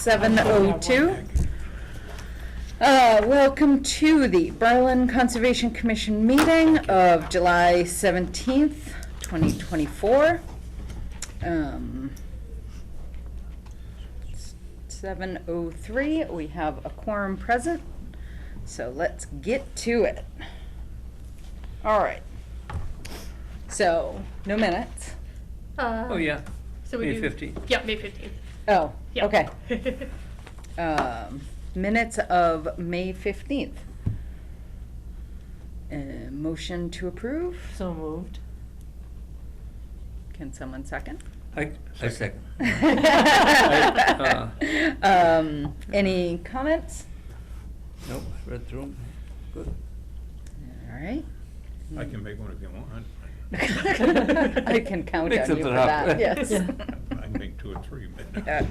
7:02. Welcome to the Berlin Conservation Commission meeting of July 17th, 2024. 7:03, we have a quorum present, so let's get to it. All right. So, no minutes. Oh, yeah. So we May do, 15th. Yep, May 15th. Oh, Yep. okay. Minutes of May 15th. Motion to approve. So moved. Can someone second? I second. Any comments? Nope, I read through them. Good. All right. I can make one if you want. I can count Make on you for something up. that, yes. Yeah. I can make 2 or 3, but.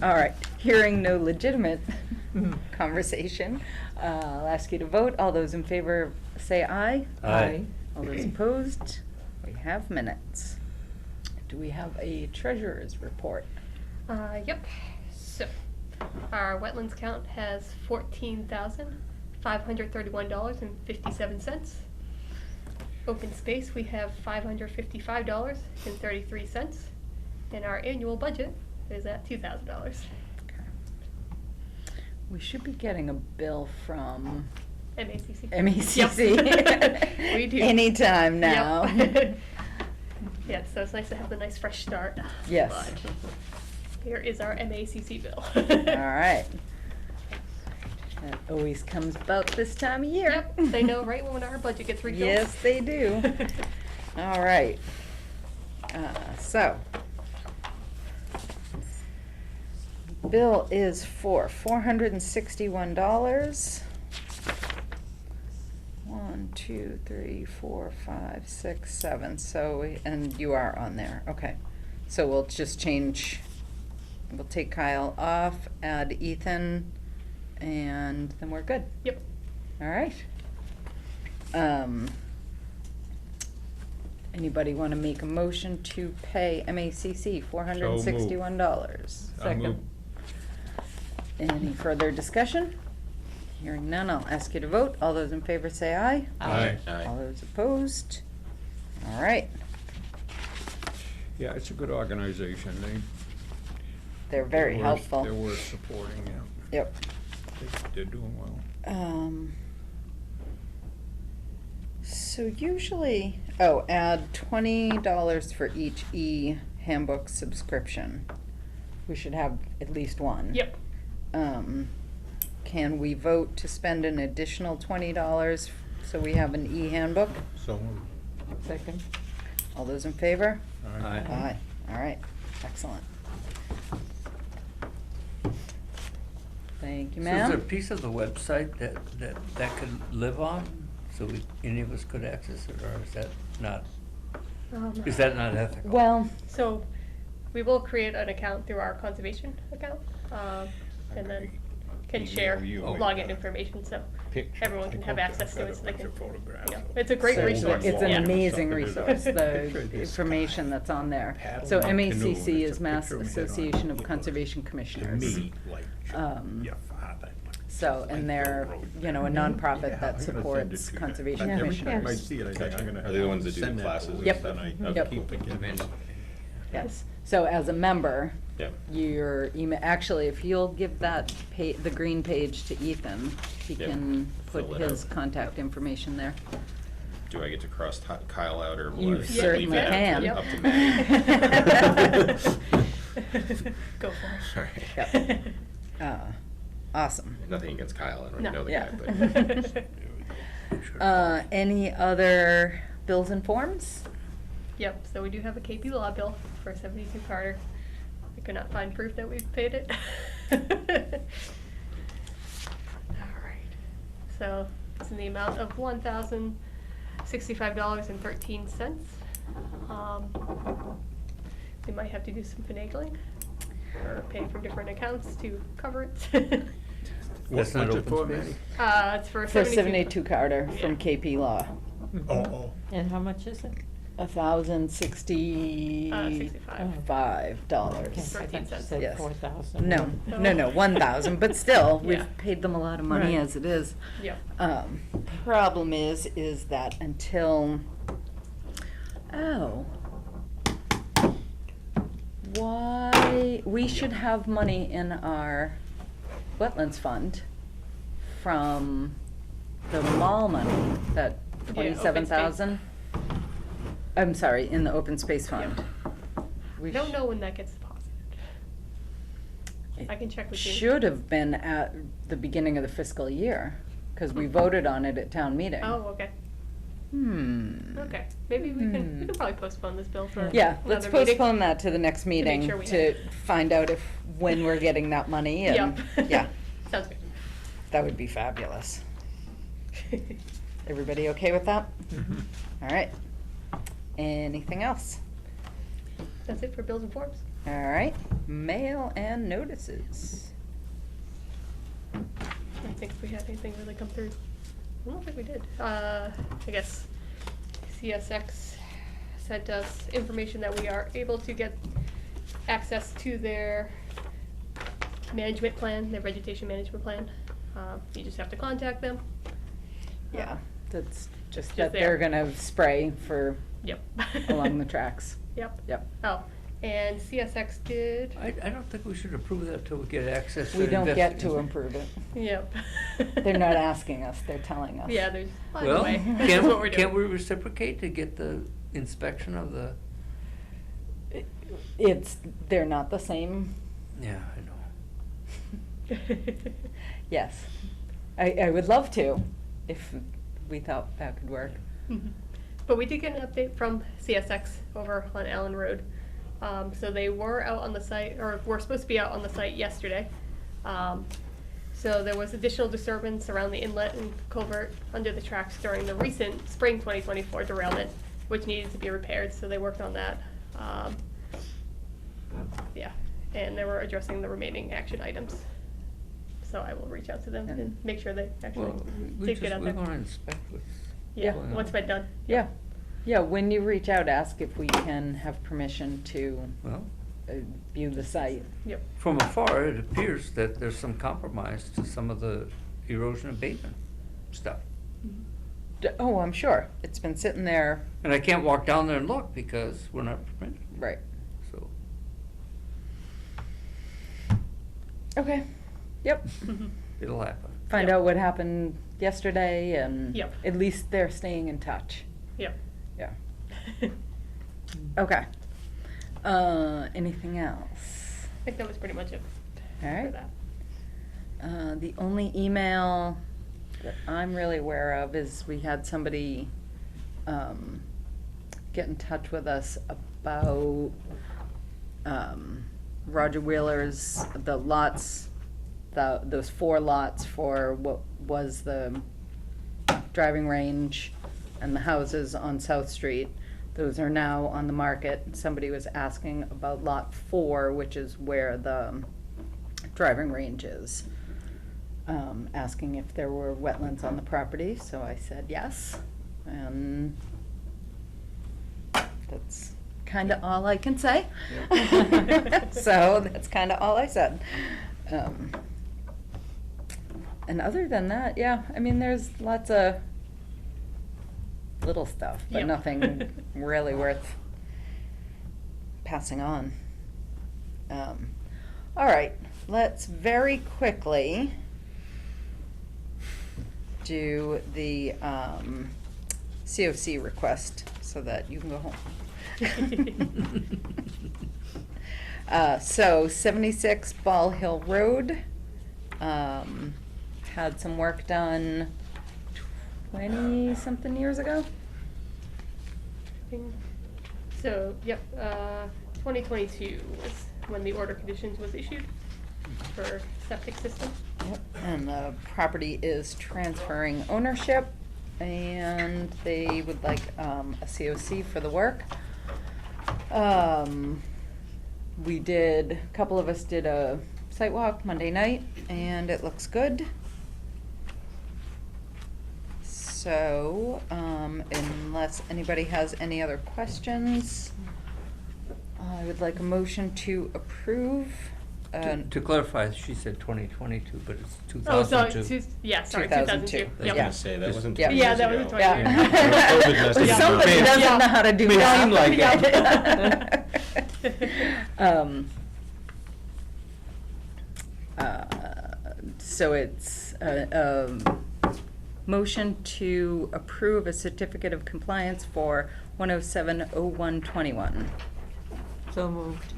All right, hearing no legitimate conversation, I'll ask you to vote. All those in favor say aye. Aye. All those opposed? We have minutes. Do we have a treasurer's report? Yep. So, our wetlands count has $14,531.57. Open space, we have $555.33. And our annual budget is at $2,000. We should be getting a bill from MACC. MECC. Yep. We do. Anytime now. Yep. Yeah, so it's nice to have the nice fresh start. Yes. But here is our MACC bill. All right. That always comes about this time of year. Yep, they know right when our budget gets refilled. Yes, they do. All right. So, bill is for $461. 1, 2, 3, 4, 5, 6, 7. So, and you are on there. Okay. So we'll just change. We'll take Kyle off, add Ethan, and then we're good. Yep. All right. Anybody want to make a motion to pay MACC $461? I move. Any further discussion? Hearing none, I'll ask you to vote. All those in favor say aye. Aye. All those opposed? All right. Yeah, it's a good organization. They're very they're helpful. They're worth supporting, yeah. Yep. They're doing well. So usually, add $20 for each e-handbook subscription. We should have at least one. Yep. Can we vote to spend an additional $20 so we have an e-handbook? So, Second. All those in favor? Aye. Aye. All right, excellent. Thank you, So is there a ma'am. piece of the website that could live on, so any of us could access it, or is that not ethical? Well, So, we will create an account through our conservation account, and then can share login information, so everyone can have access to it, so they can, it's a great so resource. it's an Yeah. amazing Something to do. resource, the Picture of this information guy that's on there. paddling So a canoe, MACC and is it's a Mass picture of him Association on of it. Conservation To Commissioners. me, like, your father. So, and they're, a nonprofit Yeah, that I'm gonna send it supports to you. conservation Every commissioners. time I see it, I think I'm gonna Are they the ones that do the send that classes to and her, Yep. then I Yep. keep it. Yes, so as a member, Yeah. your email, actually, if you'll give that the green page to Ethan, he Yep. can put Fill it his out. contact information there. Do I get to cross Kyle out, or will You I leave certainly that can. up to Maddie? Go for it. Sorry. Yep. Awesome. Nothing against Kyle, I don't even No. know the Yeah. guy, but. Any other bills and forms? Yep, so we do have a KP Law bill for 72 Carter. I could not find proof that we've paid it. Alright, so it's in the amount of $1,065.13. We might have to do some finagling, or pay from different accounts to cover it. That's not What's it open for, space? Maddie? It's for For 72. 72 Carter from Yeah. KP Law. Oh, And how much is it? $1,065 dollars. Okay, I thought you 13 said Yes. 4,000. No, no, 1,000, but still, Yeah. we've paid them a lot of money Right. as it is. Yep. Problem is that until, why, we should have money in our wetlands fund from the mall money, that Yeah, open 27,000. I'm sorry, in the open space fund. We I don't know when that gets deposited. I can check with you. Should have been at the beginning of the fiscal year, because we voted on it at town meeting. Oh, okay. Okay. Maybe we can probably postpone this bill for Yeah, let's another meeting. postpone that to the next meeting sure we to have- find out when we're getting that money, and, Yep. yeah, Sounds good. that would be fabulous. Everybody okay with that? Mhm. All right. Anything else? That's it for bills and forms. All right, mail and notices. I don't think we had anything really come through. I don't think we did. I guess CSX sent us information that we are able to get access to their management plan, their vegetation management plan. You just have to contact them. Yeah, that's just Just that there. they're gonna spray for Yep. along the tracks. Yep. Yep. Oh, and CSX did. I don't think we should approve that till we get access to We the don't get to investigation. improve it. Yep. They're not asking us, they're telling us. Yeah, there's, by the Well, way, this is what we're can't we doing. reciprocate to get the inspection of the, They're not the same. yeah, I know. Yes. I would love to, if we thought that could work. Mhm. But we did get an update from CSX over on Allen Road. So they were out on the site, or were supposed to be out on the site yesterday. So there was additional disturbance around the inlet and culvert under the tracks during the recent spring 2024 derailment, which needed to be repaired, so they worked on that. Yeah, and they were addressing the remaining action items. So I will reach out to them and make sure they actually Well, we take it out we there. wanna inspect what's Yeah, going once on. it's done. Yeah. Yeah, when you reach out, ask if we can have permission to Well, view the site. Yep. from afar, it appears that there's some compromise to some of the erosion abatement stuff. Oh, I'm sure. It's been sitting there, And I can't walk down there and look because we're not permitted, right. so. Okay. Yep. It'll happen. Find Yep. out what happened yesterday, and Yep. at least they're staying in touch. Yep. Yeah. Okay. Anything else? I think that was pretty much it All for right. that. The only email that I'm really aware of is we had somebody get in touch with us about Roger Wheeler's, the lots, those 4 lots for what was the driving range and the houses on South Street. Those are now on the market. Somebody was asking about lot 4, which is where the driving range is. Asking if there were wetlands on the property, so I said yes. And that's kinda all I can say. So that's kinda all I said. And other than that, yeah, I mean, there's lots of little stuff, but Yep. nothing really worth passing on. All right, let's very quickly do the COC request so that you can go home. So 76 Ball Hill Road, had some work done 20-something years ago. So, yep, 2022 was when the order conditions was issued for septic system. Yep. And the property is transferring ownership, and they would like a COC for the work. We did, a couple of us did a site walk Monday night, and it looks good. So, unless anybody has any other questions, I would like a motion to approve. To clarify, she said 2022, but it's Oh, so, 2002. yeah, sorry, 2002. 2002. I was Yep. gonna say, that wasn't Yeah. 2 Yeah, years that was ago. 20 Yeah. COVID messed us up. Somebody doesn't Yeah. know how to do May math. seem like So it's a motion to approve a certificate of compliance for 1070121. So moved.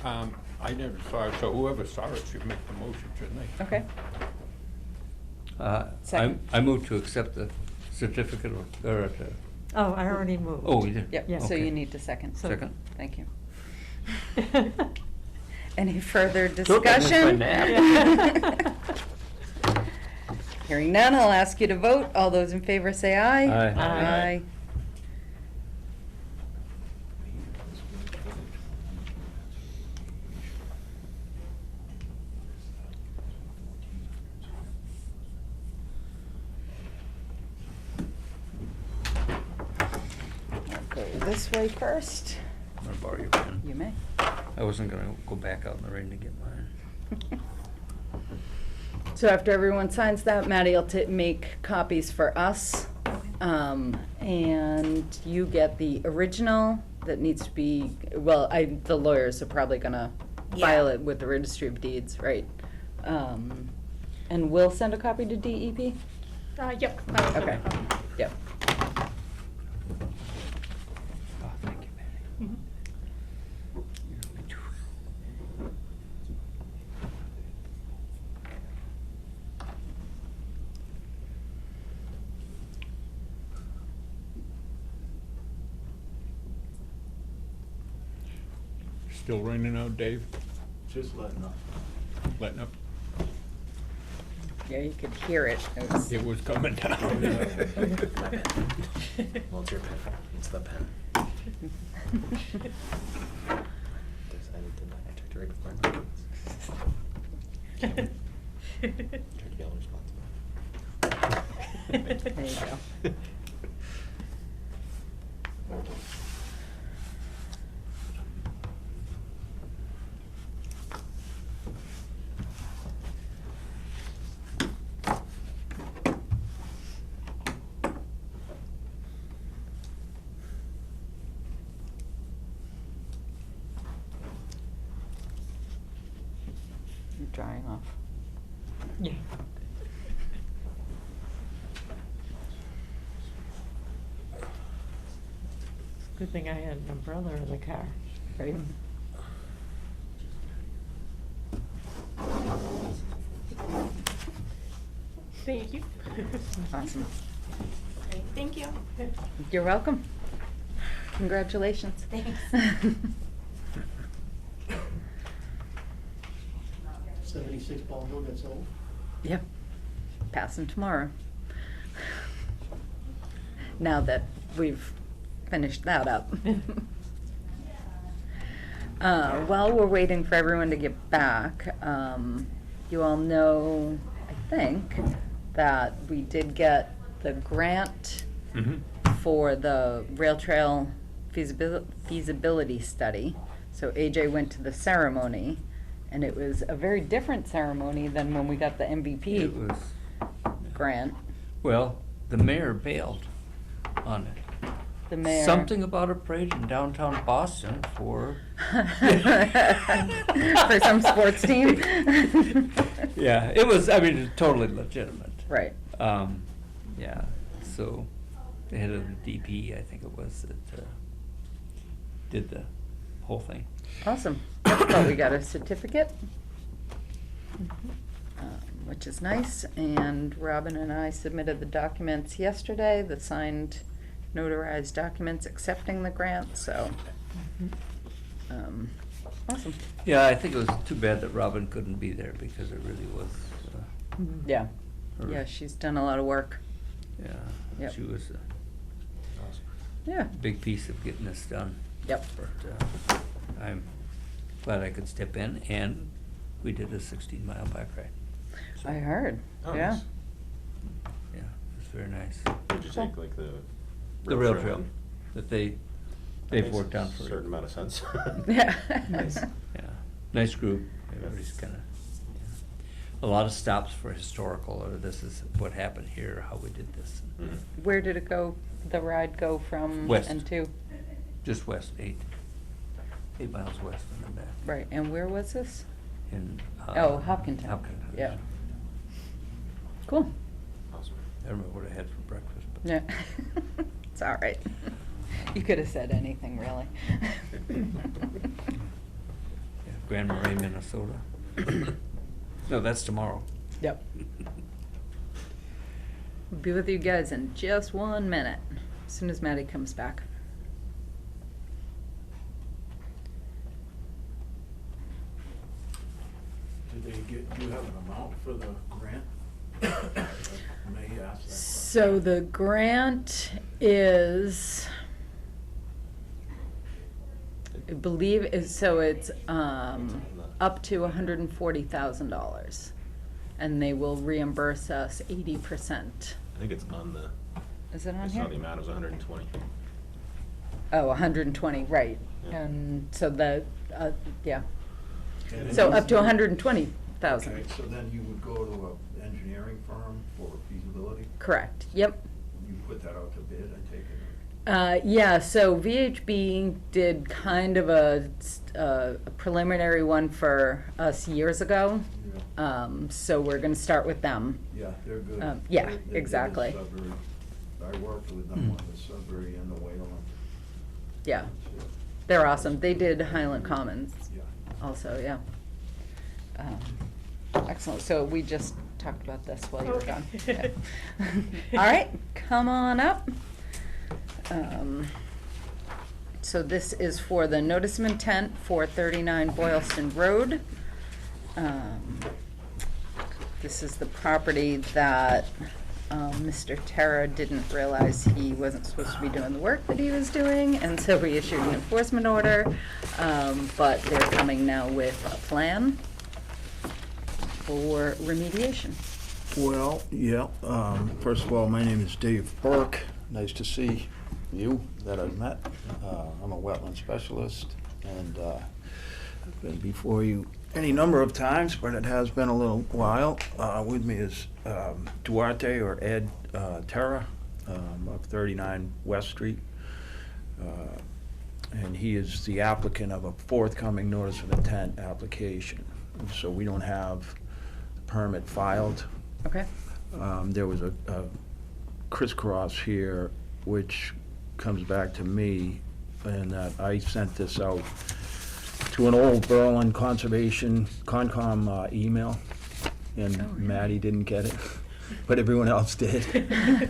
I never saw it, so whoever saw it should make the motion, shouldn't they? Okay. I Second. I move to accept the certificate of, or, Oh, I already moved. oh, you did? Yep, Yeah. so Okay. you need to second. So- Second. Thank you. Any further Took I missed my discussion? nap. Hearing none, I'll ask you to vote. All those in favor say aye. Aye. Aye. I'll go this way first. I'm gonna borrow your pen. You may. I wasn't gonna go back out in the rain to get mine. So after everyone signs that, Maddie will make copies for us. And you get the original that needs to be, well, the lawyers are probably gonna file it with the Registry of Deeds, right? And we'll send a copy to DEP? Yep. I will send Okay. a copy. Yep. Oh, thank you, Manny. Mhm. You know me too. Still raining out, Dave? Just letting up. Letting up? Yeah, you could hear it. It was- It was coming down. Well, it's your pen. It's the pen. Decided to not check the right before my notes. Tried to be all responsible. There you go. You're drying off. Yeah. Good thing I had an umbrella in the car. Right? Thank you. Awesome. Thank you. You're welcome. Congratulations. Thanks. 76 Ball Hill gets old. Yep. Passing tomorrow. Now that we've finished that up. While we're waiting for everyone to get back, you all know, I think, that we did get the grant for the rail trail feasibility study. So AJ went to the ceremony, and it was a very different ceremony than when we got the It MVP was, grant. well, the mayor bailed on it. The mayor. Something about a parade in downtown Boston for. For some sports team. Yeah, it was, I mean, totally legitimate. Right. Yeah, so the head of the DP, I think it was, that did the whole thing. Awesome. Well, we got a certificate, which is nice, and Robin and I submitted the documents yesterday, the signed notarized documents accepting the grant, so, awesome. Yeah, I think it was too bad that Robin couldn't be there because it really was, Yeah, her- yeah, she's done a lot of work. yeah, Yep. she was a Yeah, big piece of getting this done. Yep. But I'm glad I could step in, and we did a 16-mile bike ride. So, I heard, Oh, yeah. nice. yeah. very nice. Did you take like the? The rail trail in? that That they've makes worked on a for. certain amount of sense. Yeah. Nice, yeah, nice group, everybody's kinda, a lot of stops for historical, or this is what happened here, how we did this. Mhm. Where did it go, the ride go from West. and to? Just west, 8 miles west and then back. Right, and where was this? In. Oh, Hopkinton. Hopkinton. Yeah. Cool. Awesome. I don't remember what I had for breakfast, but. Yeah. It's all right. You could have said anything, really. Yeah, Grand Marais, Minnesota. No, that's tomorrow. Yep. We'll be with you guys in just 1 minute, as soon as Maddie comes back. Did they get, do you have an amount for the grant? May ask that question. So the grant is, I believe, so it's up to $140,000. And they will reimburse us 80%. I think it's on the, Is it on it's here? not the amount, it was 120. Oh, 120, right. Yeah. And so the, yeah. And So then up to you- 120,000. Okay, so then you would go to an engineering firm for feasibility? Correct, yep. You put that out to bid, I take it? Yeah, so VHB did kind of a preliminary one for us years ago. Yeah. So we're gonna start with them. Yeah, they're good. Yeah, They did the exactly. Sudbury. I worked with them on the Sudbury and the Wayland. Yeah, they're awesome. They did Highland Commons Yeah. also, yeah. Excellent, so we just talked about this while you were Okay. gone. Yeah. All right, come on up. So this is for the notice of intent for 39 Boylston Road. This is the property that Mr. Terra didn't realize he wasn't supposed to be doing the work that he was doing, and so we issued an enforcement order. But they're coming now with a plan for remediation. Well, yeah, first of all, my name is Dave Burke. Nice to see you that I've met. I'm a wetland specialist, and I've been before you any number of times, but it has been a little while. With me is Duarte, or Ed Terra, of 39 West Street. And he is the applicant of a forthcoming notice of intent application. So we don't have the permit filed. Okay? There was a crisscross here, which comes back to me, and that I sent this out to an old Berlin Conservation Concom email, and Oh, really? Maddie didn't get it, but everyone else did.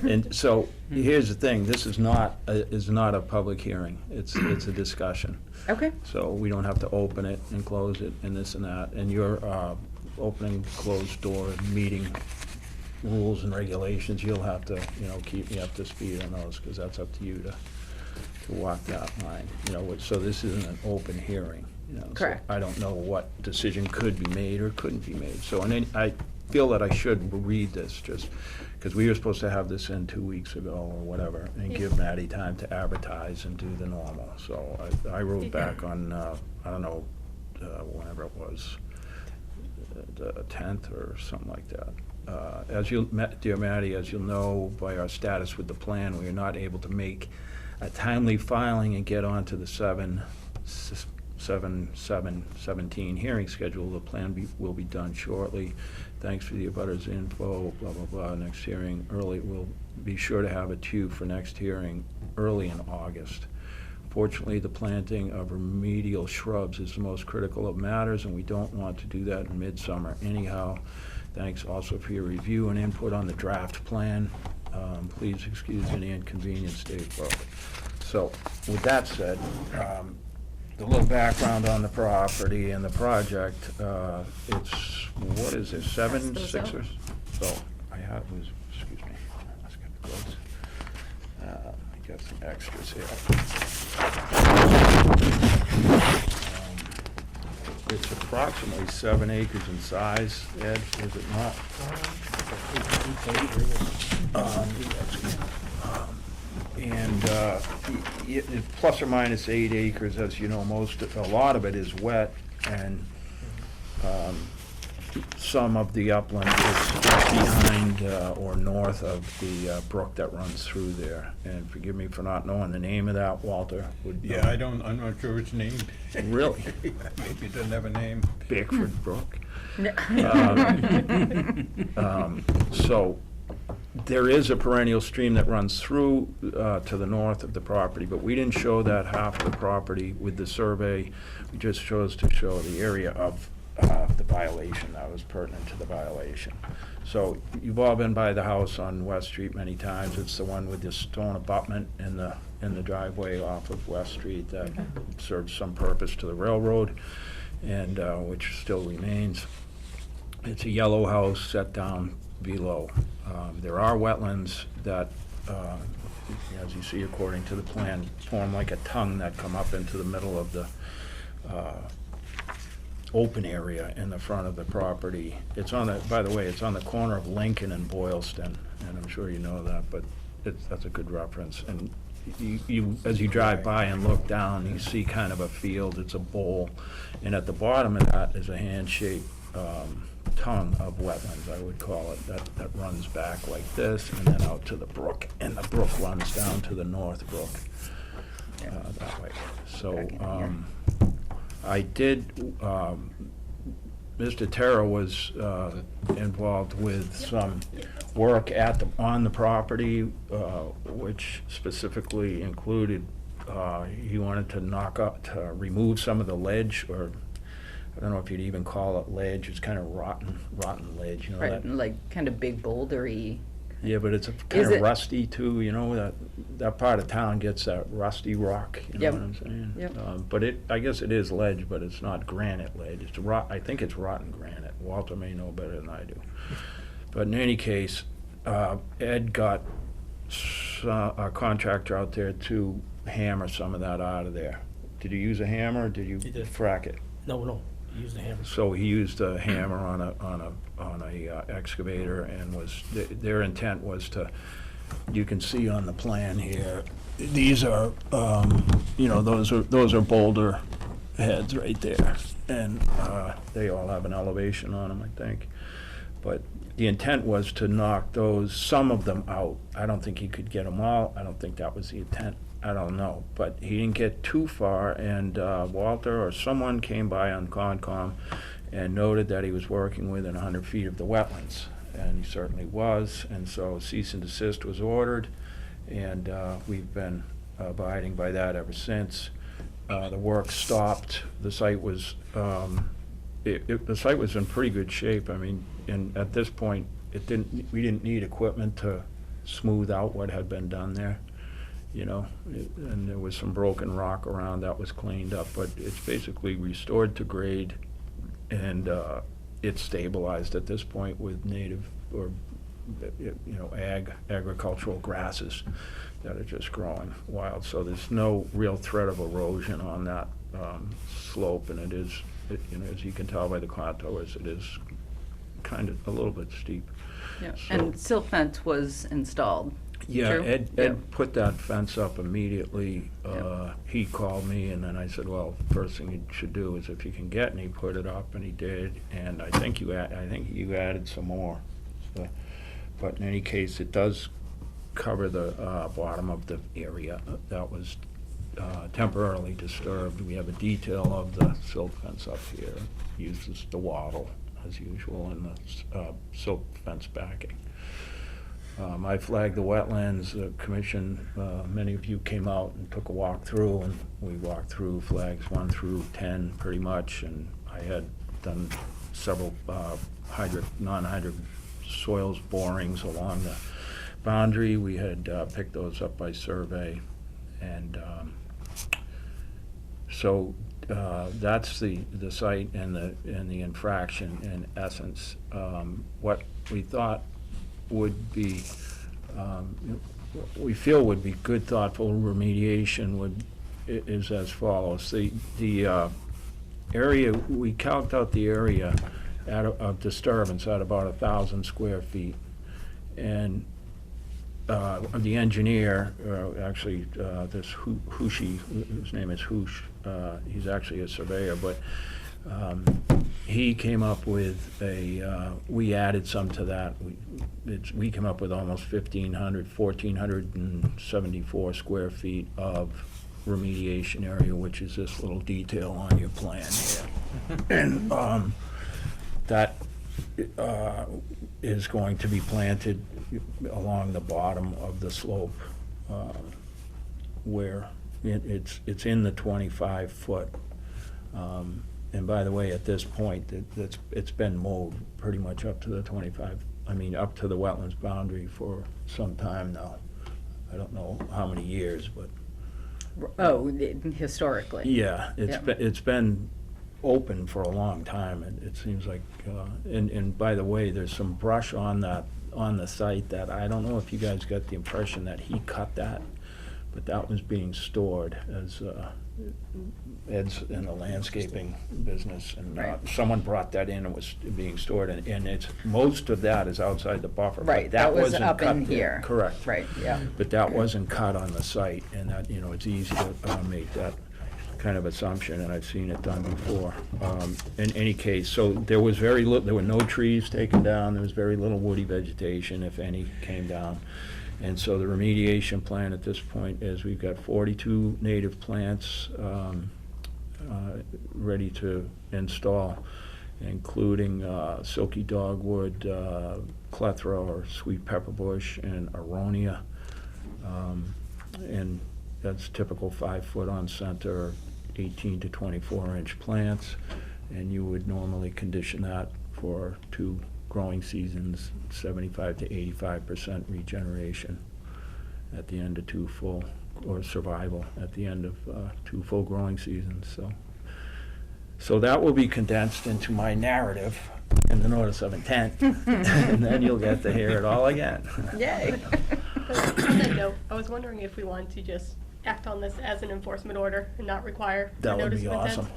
And so, here's the thing, this is not a public hearing, it's a discussion. Okay, So we don't have to open it and close it and this and that. And your opening, closed door meeting rules and regulations, you'll have to, keep me up to speed on those, because that's up to you to walk that line. So this isn't an open hearing. So Correct. I don't know what decision could be made or couldn't be made. So, and then I feel that I should read this, just because we were supposed to have this in 2 weeks ago or whatever, and give Maddie time to advertise and do the normal. So I wrote back on, I don't know, whenever it was, the 10th or something like that. Dear Maddie, as you'll know by our status with the plan, we are not able to make a timely filing and get onto the 7/7/17 hearing schedule. The plan will be done shortly. Thanks for the abutters info, blah, blah, blah. Next hearing early. We'll be sure to have it to you for next hearing early in August. Fortunately, the planting of remedial shrubs is the most critical of matters, and we don't want to do that in midsummer anyhow. Thanks also for your review and input on the draft plan. Please excuse any inconvenience, Dave Burke. So, with that said, the little background on the property and the project, it's, what is it, 7, Pass those 6 out. or? So, I have, excuse me, let's get close. I got some extras here. it's approximately 7 acres in size, Ed, is it not? And plus or minus 8 acres, as you know, a lot of it is wet, and some of the upland is behind or north of the brook that runs through there. And forgive me for not knowing the name of that, Walter would know. Yeah, I'm not sure its name. Really? Maybe it doesn't have a name. Bickford Brook. So there is a perennial stream that runs through to the north of the property, but we didn't show that half of the property with the survey. We just chose to show the area of the violation that was pertinent to the violation. So you've all been by the house on West Street many times. It's the one with the stone abutment in the driveway off of West Street that served some purpose to the railroad, and which still remains. It's a yellow house set down below. There are wetlands that, as you see according to the plan, form like a tongue that come up into the middle of the open area in the front of the property. It's on the, by the way, it's on the corner of Lincoln and Boylston, and I'm sure you know that, but that's a good reference. And you, as you drive by and look down, you see kind of a field, it's a bowl, and at the bottom of that is a hand-shaped tongue of wetlands, I would call it, that runs back like this and then out to the brook, and the brook runs down to the North Brook that way. So I did, Mr. Terra was involved with some work on the property, which specifically included, he wanted to remove some of the ledge, or I don't know if you'd even call it ledge. It's kind of rotten ledge, you know. Right, that, like kind of big bouldery. yeah, but it's kind of rusty too, you know, that part of town gets that rusty rock, you know Yep. what I'm saying? Yep. But I guess it is ledge, but it's not granite ledge. It's I think it's rotten granite. Walter may know better than I do. But in any case, Ed got a contractor out there to hammer some of that out of there. Did you use a hammer, or did you He did. frack it? No, he used a hammer. So he used a hammer on a excavator, and their intent was to, you can see on the plan here, these are, you know, those are boulder heads right there, and they all have an elevation on them, I think. But the intent was to knock some of them out. I don't think he could get them all. I don't think that was the intent. I don't know, but he didn't get too far, and Walter or someone came by on Concom and noted that he was working within 100 feet of the wetlands, and he certainly was, and so cease and desist was ordered, and we've been abiding by that ever since. The work stopped. The site was the site was in pretty good shape. I mean, and at this point, we didn't need equipment to smooth out what had been done there. You know, and there was some broken rock around that was cleaned up, but it's basically restored to grade, and it's stabilized at this point with native or, you know, agricultural grasses that are just growing wild. So there's no real threat of erosion on that slope, and you know, as you can tell by the contours, it is kind of a little bit steep. Yeah. So- And silt fence was installed. Yeah, True? Ed Yeah. put that fence up immediately. Yeah. He called me, and then I said, well, first thing you should do is if you can get, and he put it up, and he did, and I think you added some more. So, but in any case, it does cover the bottom of the area that was temporarily disturbed. We have a detail of the silt fence up here, uses the wattle as usual, and the silt fence backing. I flagged the wetlands. The commission, many of you came out and took a walk through, and we walked through flags 1 through 10 pretty much, and I had done several non-hydric soils borings along the boundary. We had picked those up by survey, and so that's the site and the infraction in essence. What we thought would be, we feel would be good, thoughtful remediation is as follows. The area, we calced out the area of disturbance at about 1,000 square feet. And the engineer, actually, this Hooshie, his name is Hoosh, he's actually a surveyor, but he came up with we added some to that. We came up with almost 1,474 square feet of remediation area, which is this little detail on your plan here. And that is going to be planted along the bottom of the slope, where it's in the 25-foot. And by the way, at this point, it's been mowed pretty much up to the up to the wetlands boundary for some time now. I don't know how many years, but. Oh, historically. Yeah, Yeah. it's been open for a long time, and it seems like, and by the way, there's some brush on the site that I don't know if you guys got the impression that he cut that, but that was being stored as, Ed's in the landscaping business, and Right. someone brought that in and was being stored, and it's, most of that is outside the buffer. but Right, that was wasn't up cut in there. here. Correct. Right, yeah. But that wasn't cut on the site, and that, it's easy to make that kind of assumption, and I've seen it done before. In any case, so there was there were no trees taken down, there was very little woody vegetation, if any, came down. And so the remediation plan at this point is we've got 42 native plants ready to install, including silky dogwood, clethra or sweet pepperbush, and aronia. And that's typical 5-foot on center, 18 to 24-inch plants. And you would normally condition that for 2 growing seasons, 75 to 85% regeneration at the end of 2 full, or survival at the end of 2 full growing seasons. So that will be condensed into my narrative in the notice of intent, and then you'll get to hear it all again. Yay. On that note, I was wondering if we wanted to just act on this as an enforcement order and not require a That would notice be of intent. awesome.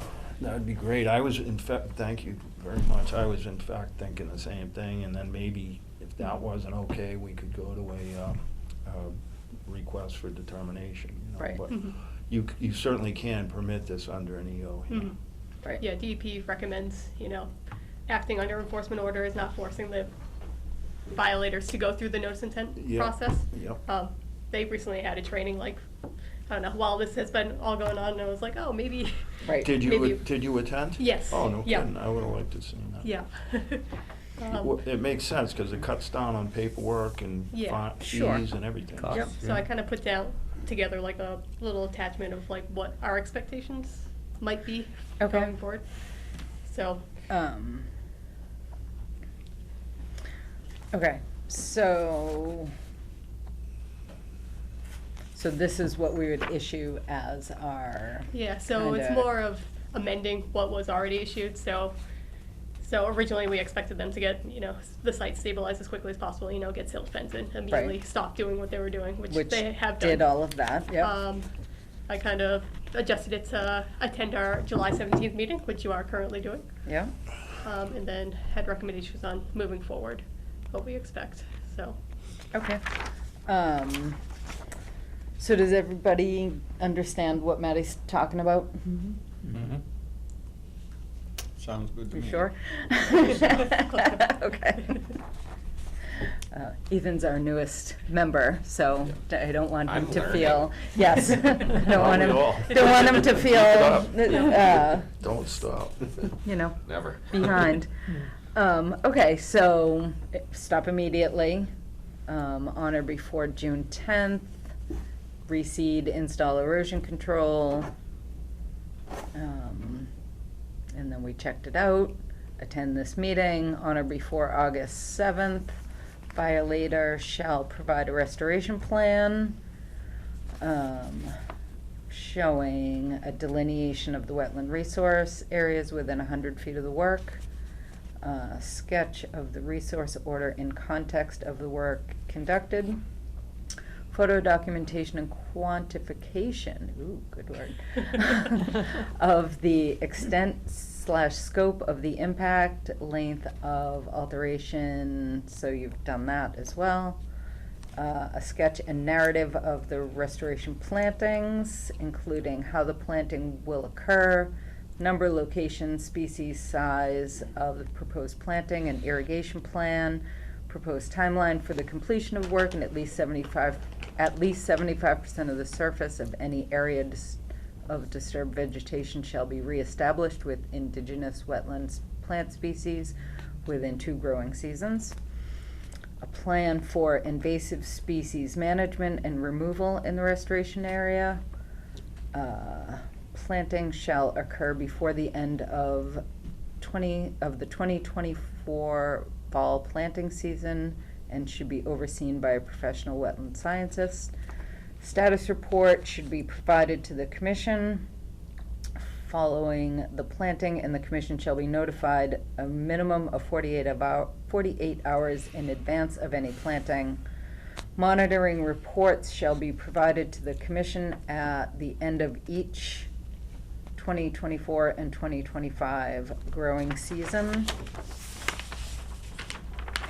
That would be great. I was, in fact, thank you very much. I was in fact thinking the same thing, and then maybe if that wasn't okay, we could go to a request for determination. Right. But Mhm. you certainly can permit this under an EO. Mhm. Right. Yeah, DEP recommends, acting under enforcement order is not forcing the violators to go through the notice intent Yep. process. Yep. They recently added training, I don't know, while this has been all going on, and I was like, oh, maybe, Right. Did Maybe- you attend? Yes. Oh, no Yeah. kidding. I would've liked to seen that. yeah. Well, it makes sense, because it cuts down on paperwork and Yeah, sure. fees and everything. Cost. Yep. So I kind of put together a little attachment of what our expectations might be Okay. going forward. So, Okay, so this is what we would issue as our. yeah, so it's kinda- more of amending what was already issued, so originally we expected them to get, the site stabilized as quickly as possible, get silt fence in, immediately Right. stop doing what they were doing, which Which they have done. did all of that, yep. I kind of adjusted it to attend our July 17th meeting, which you are currently doing, Yeah, and then had recommendations on moving forward, what we expect, so. okay. So does everybody understand what Maddie's talking about? Mhm. Sounds good to You me. sure? Okay. Ethan's our newest member, so I don't want him I'm to learning. feel, yes. I don't want Aren't we him, all? don't want him to feel, Don't stop. Never. behind. Okay, so stop immediately, on or before June 10th, reseed, install erosion control. And then we checked it out, attend this meeting on or before August 7th. Violator shall provide a restoration plan, showing a delineation of the wetland resource areas within 100 feet of the work, sketch of the resource order in context of the work conducted, photo documentation and quantification, ooh, good word, of the extent/scope of the impact, length of alteration, so you've done that as well. A sketch and narrative of the restoration plantings, including how the planting will occur, number, location, species, size of the proposed planting and irrigation plan, proposed timeline for the completion of work, and at least 75% of the surface of any area of disturbed vegetation shall be reestablished with indigenous wetlands plant species within 2 growing seasons. A plan for invasive species management and removal in the restoration area. Planting shall occur before the end of the 2024 fall planting season and should be overseen by a professional wetland scientist. Status report should be provided to the commission following the planting, and the commission shall be notified a minimum of 48 hours in advance of any planting. Monitoring reports shall be provided to the commission at the end of each 2024 and 2025 growing season.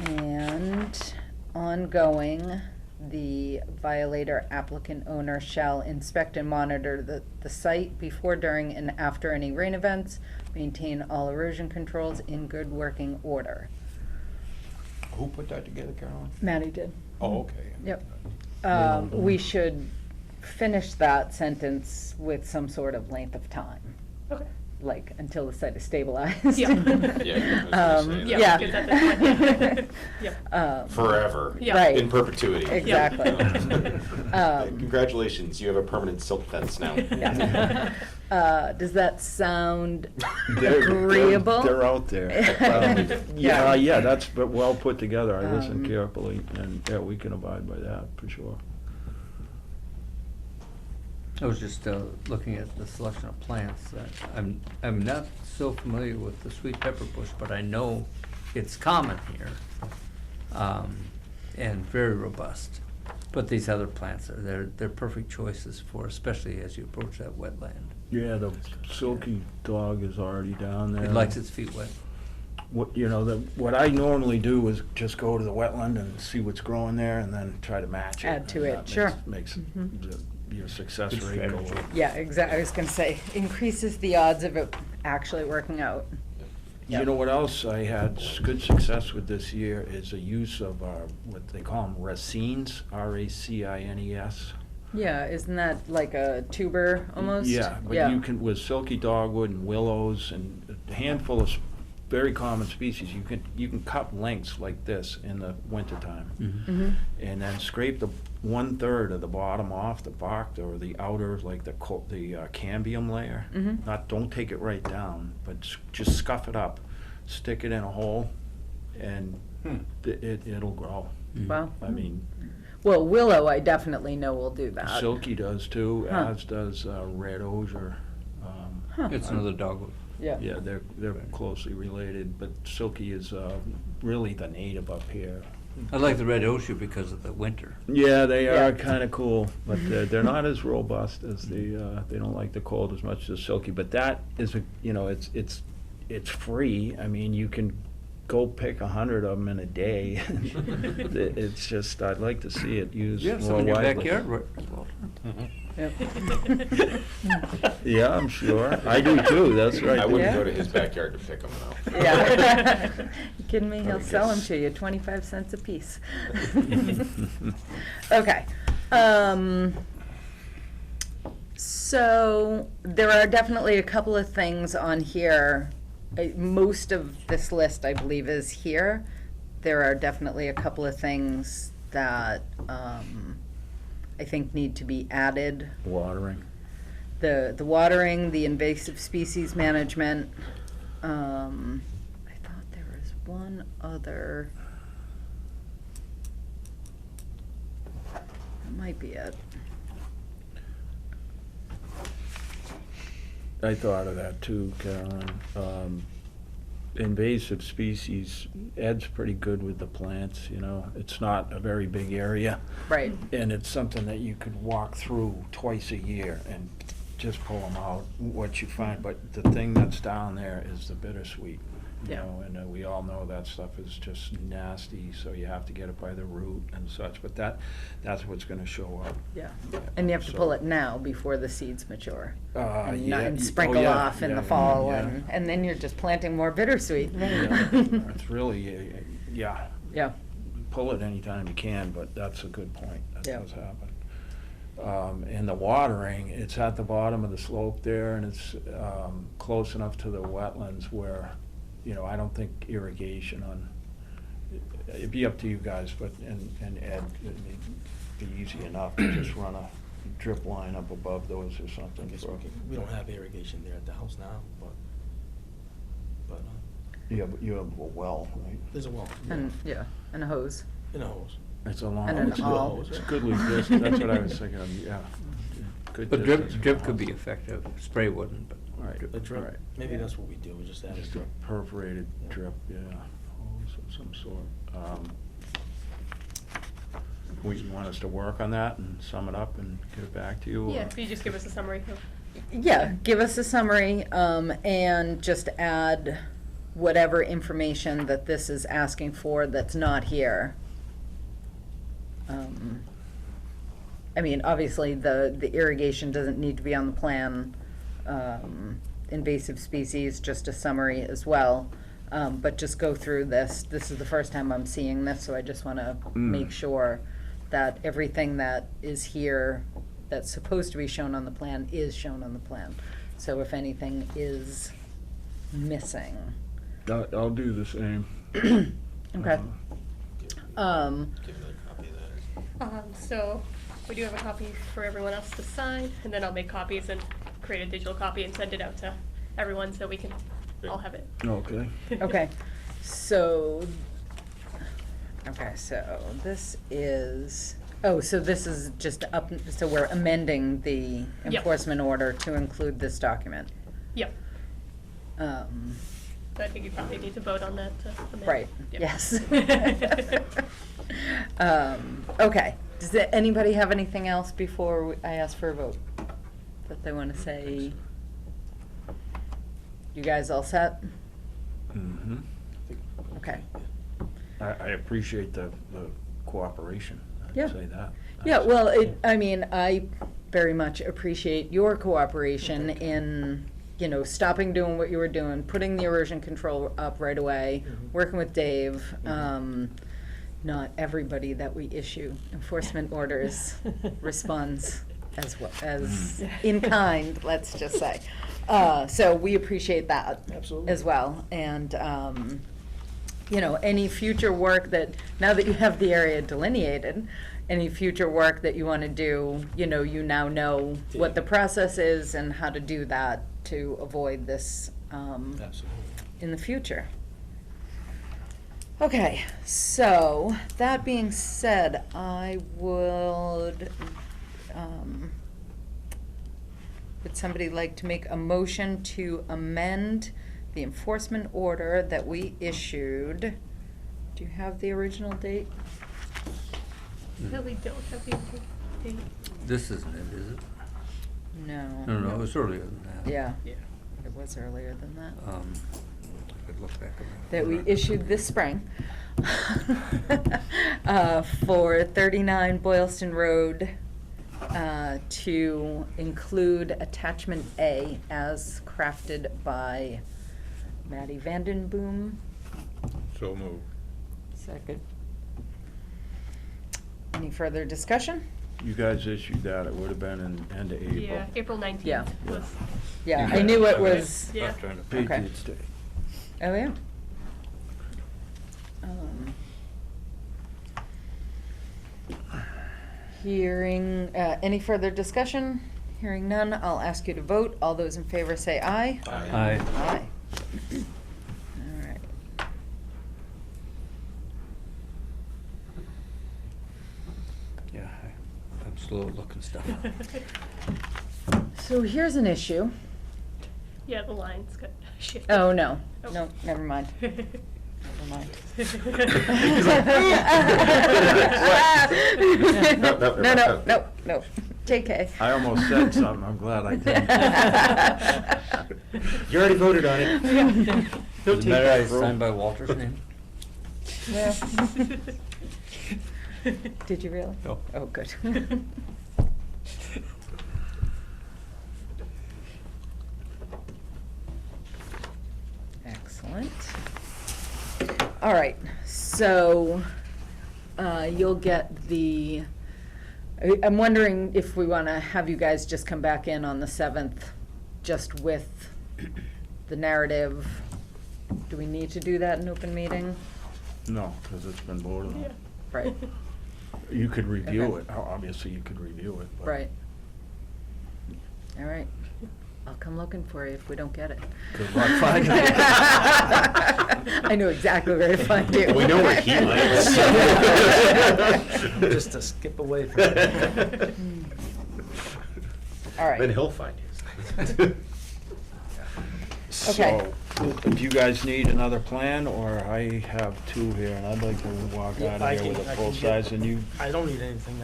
And ongoing, the violator applicant owner shall inspect and monitor the site before, during, and after any rain events, maintain all erosion controls in good working order. Who put that together, Carolyn? Maddie did. Oh, okay. Yep. We should finish that sentence with some sort of length of time, Okay. like until the site is stabilized. Yeah. Yeah, I was gonna say Yeah, that. because at this point, yeah. Forever. Yeah. Right. In perpetuity. Exactly. Congratulations, you have a permanent silk fence now. Yeah. Does that sound They're- agreeable? They're out there. Yeah, that's but well put together. I listened carefully, and yeah, we can abide by that for sure. I was just looking at the selection of plants. I'm not so familiar with the sweet pepper bush, but I know it's common here, and very robust. But these other plants they're perfect choices for, especially as you approach that wetland. Yeah, the silky dog is already down there. It likes its feet wet. What I normally do is just go to the wetland and see what's growing there, and then try to match it. Add to And it, that sure. Makes your success Good rate go strategy. up. Yeah, exactly. I was gonna say, increases the odds of it actually working out. You know what else I had good success with this year is the use of what they call them racines, R-A-C-I-N-E-S. Yeah, isn't that like a tuber almost? Yeah, but you can, with silky dogwood and willows and a handful of very common species, you can cut lengths like this in the wintertime. Mhm. And then scrape the 1/3 of the bottom off the bark or the outer, like the cambium layer. Mhm. Don't take it right down, but just scuff it up, stick it in a hole, and it'll grow. Wow. I mean, Well, willow, I definitely know will do that. silky does too, Huh. as does red osier. Huh. It's another dogwood. Yeah. Yeah, they're closely related, but silky is really the native up here. I like the red osier because of the winter. Yeah, they Yeah. are kind of cool, but they're not as robust as they don't like the cold as much as silky. But that is it's free. I mean, you can go pick 100 of them in a day. It's just I'd like to see it used You have some more in your widely. backyard, right, Walter? Yep. Yeah, I'm sure. I do too. That's right. I wouldn't Yeah. go to his backyard to pick them though. Yeah. You kidding me? He'll Probably sell them gets- to you, 25 cents a piece. Okay. So there are definitely a couple of things on here. Most of this list, I believe, is here. There are definitely a couple of things that I think need to be added. Watering. The watering, the invasive species management. I thought there was one other. That might be it. I thought of that too, Carolyn. invasive species, Ed's pretty good with the plants, you know? It's not a very big area. Right. And it's something that you could walk through twice a year and just pull them out, what you find. But the thing that's down there is the bittersweet, you Yeah. know? And we all know that stuff is just nasty, so you have to get it by the root and such. But that's what's gonna show up. Yeah. And you have to pull So- it now before the seeds mature. And Yeah. and Oh, sprinkle yeah, off in yeah, the fall, yeah. and then you're just planting more bittersweet. Yeah. It's really, yeah, Yeah, pull it anytime you can, but that's a good point. That Yeah. does happen. And the watering, it's at the bottom of the slope there, and it's close enough to the wetlands where, you know, I don't think irrigation on, it'd be up to you guys, but, and Ed, it'd be easy enough to just run a drip line up above those or something. I guess we don't have irrigation there at the house now, but You have a well, right? there's a well. and, yeah, and a hose. In a hose. It's a long, And an it's awl. good, it's goodly distance, that's what I was thinking of, yeah. Good But distance drip from could the be house. effective, spray wouldn't, but. Right, The drip, right. maybe that's what we do, we just add a Just a drip. perforated drip, yeah, hose of some sort. You want us to work on that and sum it up and get it back to you? or- Yeah, if you just give us a summary of. Yeah, give us a summary, and just add whatever information that this is asking for that's not here. I mean, obviously, the irrigation doesn't need to be on the plan. Invasive species, just a summary as well. But just go through this. This is the first time I'm seeing this, so I just wanna make sure that everything that is here that's supposed to be shown on the plan is shown on the plan. So if anything is missing. I'll do the same. Okay. Give Um, another copy of that. So we do have a copy for everyone else to sign, and then I'll make copies and create a digital copy and send it out to everyone so we can all have it. Okay. okay, so, this is, so this is just up, so we're amending the Yep. enforcement order to include this document. Yep, Um, so I think you probably need to vote on that to amend. Right, Yep. yes. Okay, does anybody have anything else before I ask for a vote? That they wanna say? You guys all set? Mm-hmm. Okay. I appreciate the cooperation, Yeah. I'd say that. Yeah, well, I mean, I very much appreciate your cooperation in, stopping doing what you were doing, putting the erosion control up right away, working with Dave. Not everybody that we issue enforcement orders responds as well, as in kind, let's just say. So we appreciate that. Absolutely. As well. And, any future work that, now that you have the area delineated, any future work that you want to do, you now know what the process is and how to do that to avoid this Absolutely. in the future. Okay, so that being said, I would somebody like to make a motion to amend the enforcement order that we issued? Do you have the original date? No, we don't have the date. This isn't it, is it? No. No, it was earlier than that. Yeah, Yeah. it was earlier than that. I could look back at my That we order. issued this spring for 39 Boylston Road to include attachment A as crafted by Maddie Vandenboom. So moved. Second. Any further discussion? You guys issued that, it would have been in end of April. Yeah, April 19th Yeah. was, Yeah, I knew it was, yeah. Okay. Patriots Day. oh yeah. Hearing, any further discussion? Hearing none, I'll ask you to vote. All those in favor say aye. Aye. Aye. All right. Yeah, I'm slow looking stuff up. So here's an issue. Yeah, the line's good. Shit. Oh, no, Oh. no, never mind. Never mind. No, no, no, no. JK. I almost said something, I'm glad I didn't. You already voted on it. He'll Is it take better I that role. sign by Walter's name? Yeah. Did you really? No. Oh, good. Excellent. All right, so you'll get the, I'm wondering if we want to have you guys just come back in on the 7th, just with the narrative. Do we need to do that in open meeting? No, because it's been voted on. Right, You could review Okay. it, obviously you could review it, but. right. All right. I'll come looking for you if we don't get it. Good luck finding it. I know exactly where to find you. We know where he lives. Just to skip away from it. All right. Then he'll find you. Okay. So, do you guys need another plan, or I have two here, and I'd like to walk Yeah, out I of here can- with a I full can get- size, and you, I don't need anything,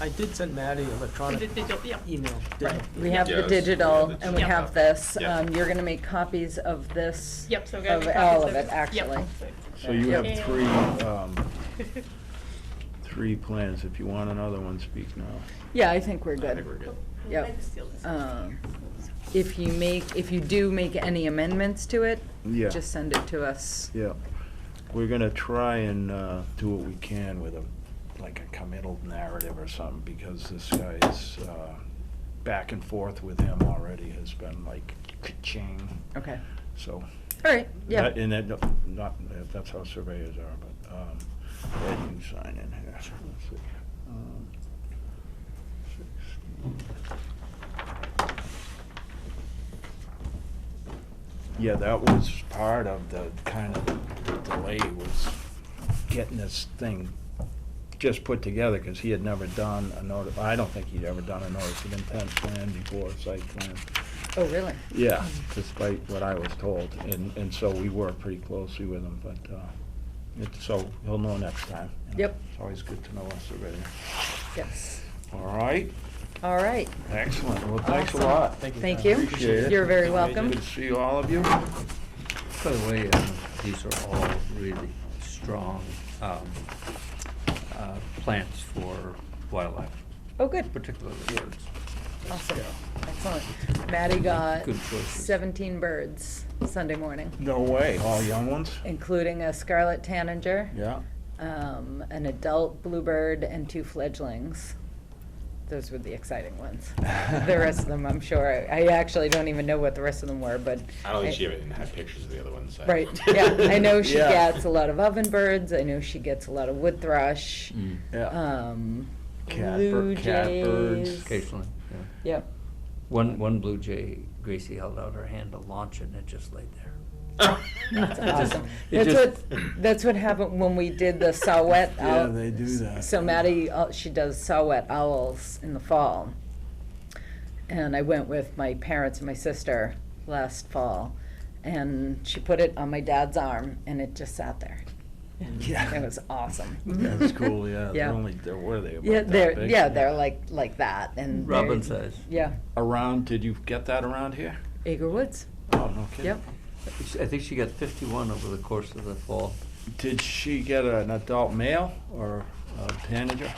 I did send Maddie electronic Digital, yeah. email. Right, we have the Yes, digital, yeah, the and we digital have this. Yeah. You're gonna make copies of this? Yep, so we're gonna Of make all copies of it, Yep. actually. so you have Yeah. three plans. If you want another one, speak now. Yeah, I think we're I good. think we're good. Yep. If you do make any amendments to it, Yeah. just send it to us. Yeah, we're gonna try and do what we can with like a committal narrative or something, because this guy's back and forth with him already has been like ka-ching, Okay, so. all right, yeah. And that, not, that's how surveyors are, but, yeah, you can sign in here. Let's see. 16. Yeah, that was part of the kind of the delay, was getting this thing just put together, because he had never done a I don't think he'd ever done a notice of intent plan before, site plan. Oh, really? Yeah, despite what I was told, and so we worked pretty closely with him, but, so he'll know next time. you know. Yep. It's always good to know a surveyor. Yes. All right, All right. excellent, well, thanks a Awesome. lot. Thank you. Appreciate it. You're very welcome. Good to see all of you. By the way, these are all really strong plants for wildlife, Oh, good. particularly birds. Awesome. Excellent. Maddie got Good choices. 17 birds Sunday morning, No way, all young ones? including a scarlet tanager, Yeah. an adult bluebird, and 2 fledglings. Those were the exciting ones. The rest of them, I'm sure, I actually don't even know what the rest of them were, but. I don't think she even had pictures of the other ones. Right, yeah, I know she Yeah. gets a lot of ovenbirds, I know she gets a lot of wood thrush, Yeah. blue Catbirds. jays. Occasionally, yeah. Yep. One blue jay, Gracie held out her hand to launch it, and it just laid there. That's awesome. It That's what happened when we did the saw-whet Yeah, owl. they do that. So Maddie, she does saw-whet owls in the fall. And I went with my parents and my sister last fall, and she put it on my dad's arm, and it just sat there. Yeah. It was awesome. That's cool, yeah. Yeah. They're were they? About Yeah, that they're, big? yeah, they're like that, and. they're- Robin size. Yeah, Around, did you get that around here? Acre Woods, Oh, no kidding. yep. I think she got 51 over the course of the fall. Did she get an adult male or a tanager?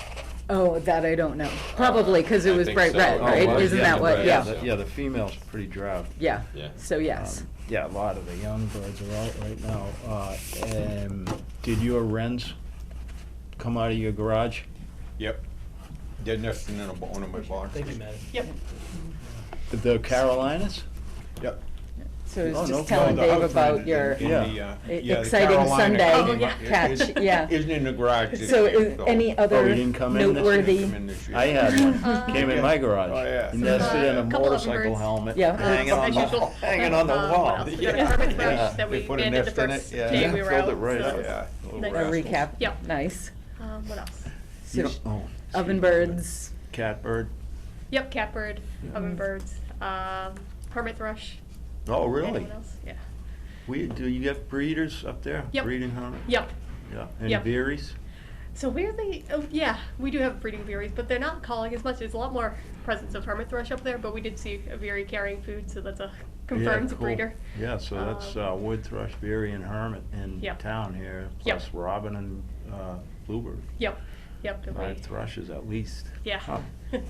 Oh, that I don't know. Probably, because it I was think bright so. red, Oh, right? well, Isn't yeah, that what, right, yeah, so. Yeah, the female's pretty drab. yeah. Yeah. So, yes. Yeah, a lot of the young birds are out right now. Did your wrens come out of your garage? Yep. They're nesting in one of my boxes. Thank you, Maddie. Yep. The Carolinas? Yep. So I Oh, was no just telling Well, the Dave house about in your the, Yeah. the exciting Carolina Sunday came up- catch, yeah. Isn't in the garage this So year, is any Oh, other he didn't come in this year? noteworthy? Come in this year. I had one, came in my garage. Oh, yeah. He nested in a Couple of motorcycle birds. helmet, Yeah. hanging on As the, usual. hanging on the What wall. else? We got a hermit thrush Yeah. that They we put a banded the nest in first it, yeah. day Yeah, we were filled out. it right so- up. Yeah. little Nice. A rascals. recap, Yep. nice. What else? So sh- Oh, ovenbirds, catbird. Yep, catbird, ovenbirds, hermit thrush. Oh, really? Anyone else? Yeah. Do you get breeders up there? Yep. Breeding hermit? Yep. Yeah, any Yep. berries? So weirdly, oh yeah, we do have breeding veeries, but they're not calling as much. There's a lot more presence of hermit thrush up there, but we did see a veery carrying food, so that's a confirmed Yeah, cool. breeder. Yeah, so that's wood thrush, berry, and hermit in Yep. town here, Yep. plus robin and bluebird. Yep. Yep. And 5 thrushes at least. Yeah. Huh. And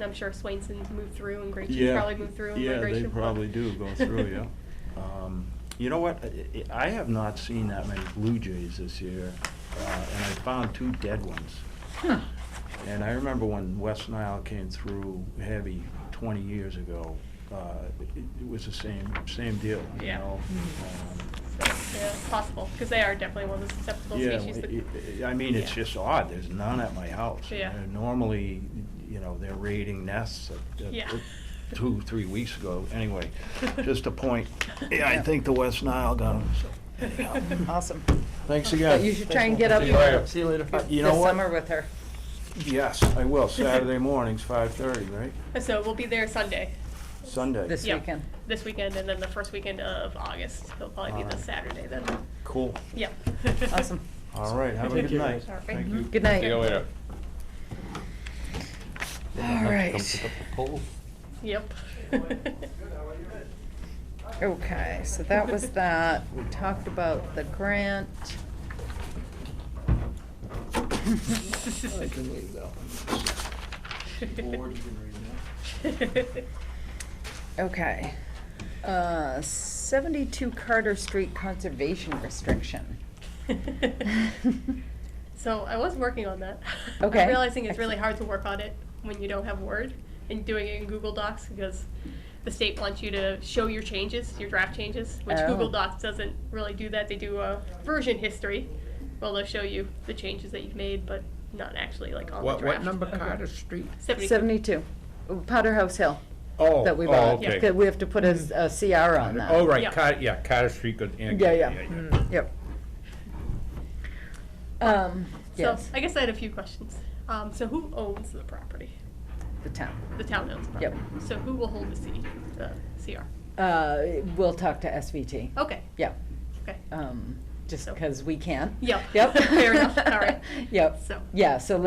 I'm sure Swainson's moved through, and Great Chief's Yeah, probably moved through in yeah, migration. they probably do go through, yeah. You know what, I have not seen that many blue jays this year, and I found 2 dead ones. Huh. And I remember when West Nile came through heavy 20 years ago, it was the same deal, you Yeah. know? So, yeah, it's possible, because they are definitely one of the susceptible Yeah, species. That, I mean, it's Yeah. just odd, there's none at my house. Yeah. Normally, you know, they're raiding nests Yeah. 2-3 weeks ago, anyway, just a point. Yeah, I think the West Nile got them, so. anyhow. Awesome. Thanks But again. you should try and get up See you later. See you later. You know this what? summer with her. Yes, I will, Saturday mornings, 5:30, right? so we'll be there Sunday, Sunday. This Yeah. weekend. this weekend, and then the first weekend of August. It'll probably be the Alright. Saturday then. Cool. Yep. Awesome. All right, have a good night. All right. Thank you. Good night. See you later. All right. Come pick up the poles. Yep. Okay, so that was that. We talked about the grant. I can leave that one. Board, you can read that. Okay. 72 Carter Street conservation restriction. So I was working on that. Okay. I'm realizing it's really Excellent. hard to work on it when you don't have Word and doing it in Google Docs, because the state wants you to show your changes, your draft changes, which Oh. Google Docs doesn't really do that. They do a version history. Well, they'll show you the changes that you've made, but not actually like on the What draft. number Carter Street? 72. 72. Powder House Hill Oh, that we oh, bought. okay. That we have to put a CR on that. Oh, right, Yeah. Carter Street, good. Yeah. Yep. So Yes, I guess I had a few questions. So who owns the property? the town. The town owns the Yep. property. So who will hold the CR? We'll talk to SVT. Okay. Yeah. Okay. Just So- because we can. Yep. Yep. Fair enough. All right. Yep. So- Yeah, so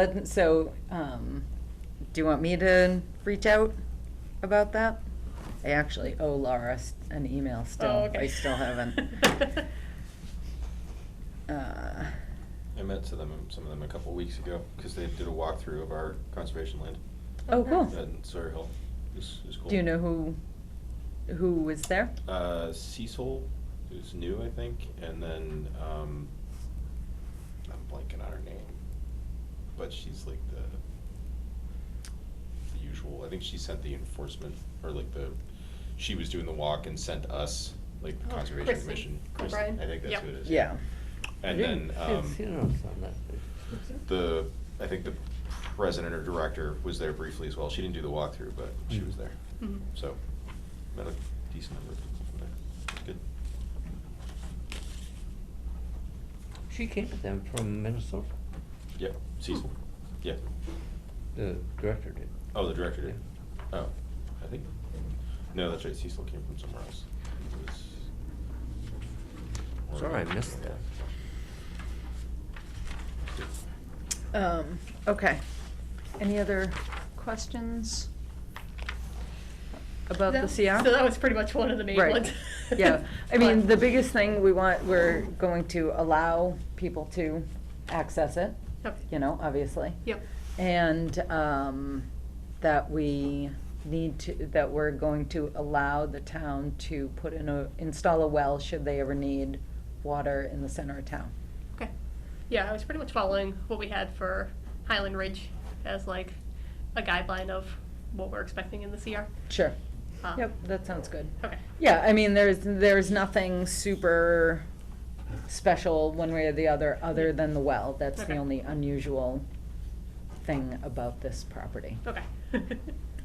do you want me to reach out about that? I actually owe Laura an email still. Oh, okay. I still haven't. I met some of them a couple weeks ago, because they did a walkthrough of our conservation land Oh, cool. at Sawyer Hill. It was cool. Do you know who was there? Cecil, who's new, I think, and then, I'm blanking on her name, but she's like the usual, I think she sent the enforcement, or like she was doing the walk and sent us, like, the Oh, Conservation Kristen Commission. O'Brien? I think that's Yep. who it is. Yeah. And I then, didn't see us on that. I think the president or director was there briefly as well. She didn't do the walkthrough, but she was there. Mhm. So, met a decent number of people from there. It's good. She came to them from Minnesota, Yep, Cecil. Yeah. the director did. Oh, the director did? Oh, I think, no, that's right, Cecil came from somewhere else. It was- Sorry, I missed that. Okay. Any other questions about the No. CR? So that was pretty much one of the main Right. ones. Yeah, I mean, But- the biggest thing we're going to allow people to access it, Okay. you know, obviously. Yep. And, that we're going to allow the town to install a well should they ever need water in the center of town. Okay. Yeah, I was pretty much following what we had for Highland Ridge as like a guideline of what we're expecting in the CR. Sure. Um, Yep, that sounds good. Okay. Yeah, I mean, there's nothing super special one way or the other than the well. That's the Okay. only unusual thing about this property. Okay.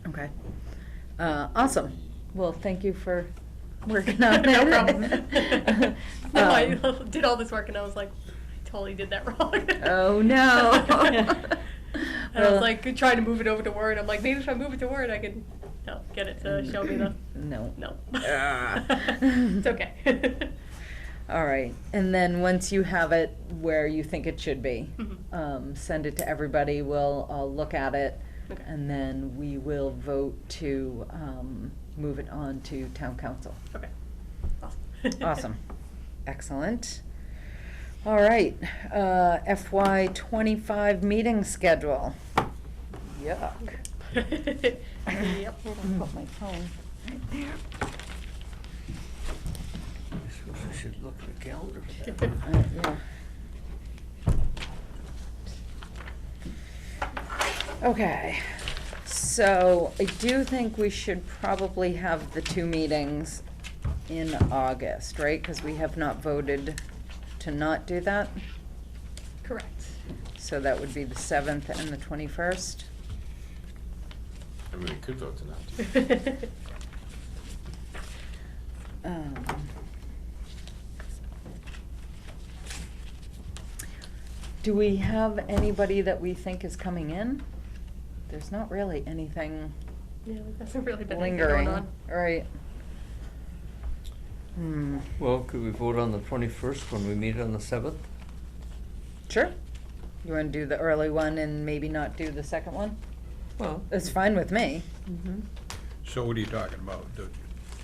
Okay. Awesome. Well, thank you for working on No it. problem. No, I Um, did all this work and I was like, I totally did that wrong. Oh, no. And I was like trying to move it over to Word. I'm like, maybe if I move it to Word, I can get it to show me the. No. No. Ah. It's okay. All right, and then once you have it where you think it should be, Mhm. send it to everybody, we'll all look at it, Okay. and then we will vote to, move it on to town council. Okay. Awesome. Awesome, excellent. All right, FY 25 meeting schedule. Yuck. Yep. Hold on, put my phone right there. I suppose I should look at the calendar for that. Yeah. Okay, so I do think we should probably have the 2 meetings in August, right? Because we have not voted to not do that. Correct. So that would be the 7th and the 21st. I mean, we could vote to not do. Um, Do we have anybody that we think is coming in? There's not really anything Yeah, there hasn't really been anything lingering, going on. right? Well, could we vote on the 21st when we meet on the 7th? Sure. You wanna do the early one and maybe not do the second one? Well, It's fine with me. So what are you talking about?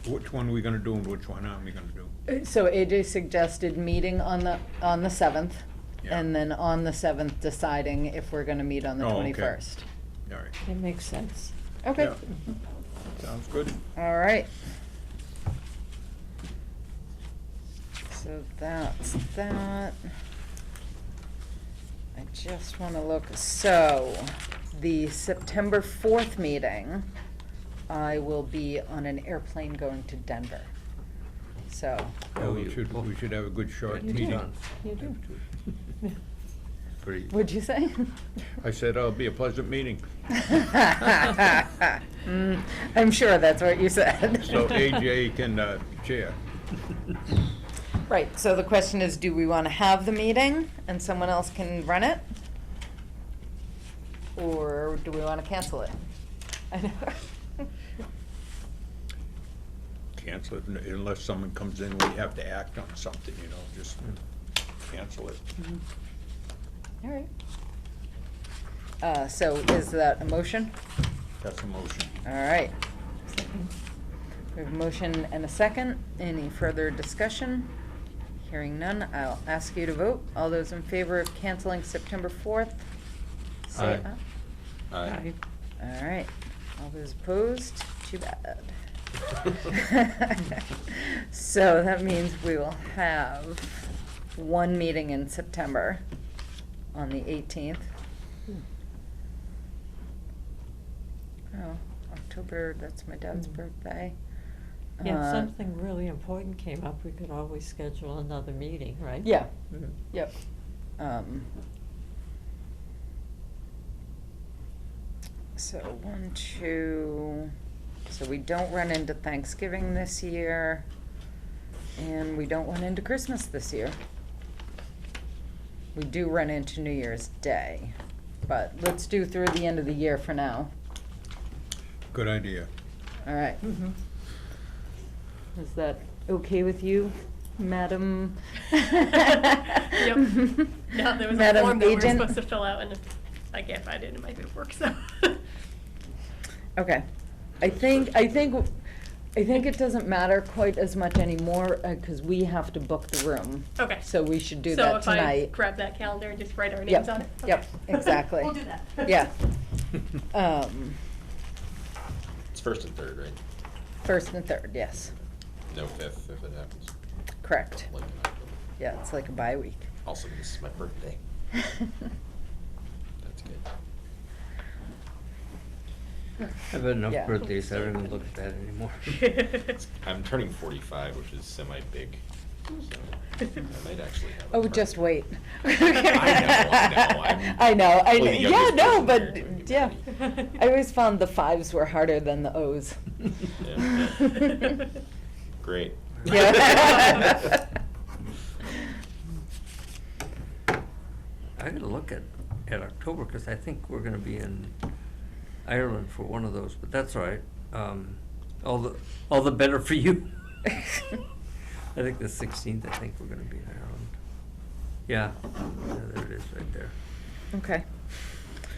Which one are we gonna do and which one aren't we gonna do? So AJ suggested meeting on the 7th, Yeah. and then on the 7th deciding if we're gonna meet on the Oh, okay. 21st. All right. It makes sense. Okay, Yeah. Sounds good. all right. So that's that. I just wanna look, so, the September 4th meeting, I will be on an airplane going to Denver. So, Well, we should have a good short You meeting. do. You do. pretty. what'd you say? I said, it'll be a pleasant meeting. I'm sure that's what you said. So AJ can chair. Right, so the question is, do we want to have the meeting and someone else can run it? Or do we want to cancel it? I know. Cancel it unless someone comes in, we have to act on something, you know, just cancel it. All right. So is that a motion? That's a motion. All right. We have a motion and a second. Any further discussion? Hearing none, I'll ask you to vote. All those in favor of canceling September 4th? Say Aye. Aye. All right. All those opposed? Too bad. So that means we will have one meeting in September on the 18th. Oh, October, that's my dad's birthday. Yeah, if Uh, something really important came up, we could always schedule another meeting, right? Yeah, Mhm. yep. So 1, 2, so we don't run into Thanksgiving this year, and we don't run into Christmas this year. We do run into New Year's Day, but let's do through the end of the year for now. Good idea. All right. Mhm. Is that okay with you, Madam? Yep. Yeah, there was a Madam form that we were Agent? supposed to fill out, and I can't find it in my paperwork, so. Okay, I think it doesn't matter quite as much anymore, cause we have to book the room. Okay. So we should do that So if I tonight. grab that calendar and just write our Yep, names on it? yep, Okay. exactly. We'll do that. Yeah. It's first and third, right? 1st and 3rd, yes, No fifth if it happens. correct. Like in October. Yeah, it's like a bye week. Also, this is my birthday. That's good. I've had enough Yeah. birthdays, I don't even look at that anymore. I'm turning 45, which is semi-big, so I might actually have a Oh, party. just wait. I know. I know, Only the yeah, youngest no, person but, here doing yeah. party. I always found the 5s were harder than the O's. Yeah. Great. Yeah. I gotta look at October, cause I think we're gonna be in Ireland for one of those, but that's all right. All the better for you. I think the 16th, I think we're gonna be around. Yeah, there it is, right there. Okay,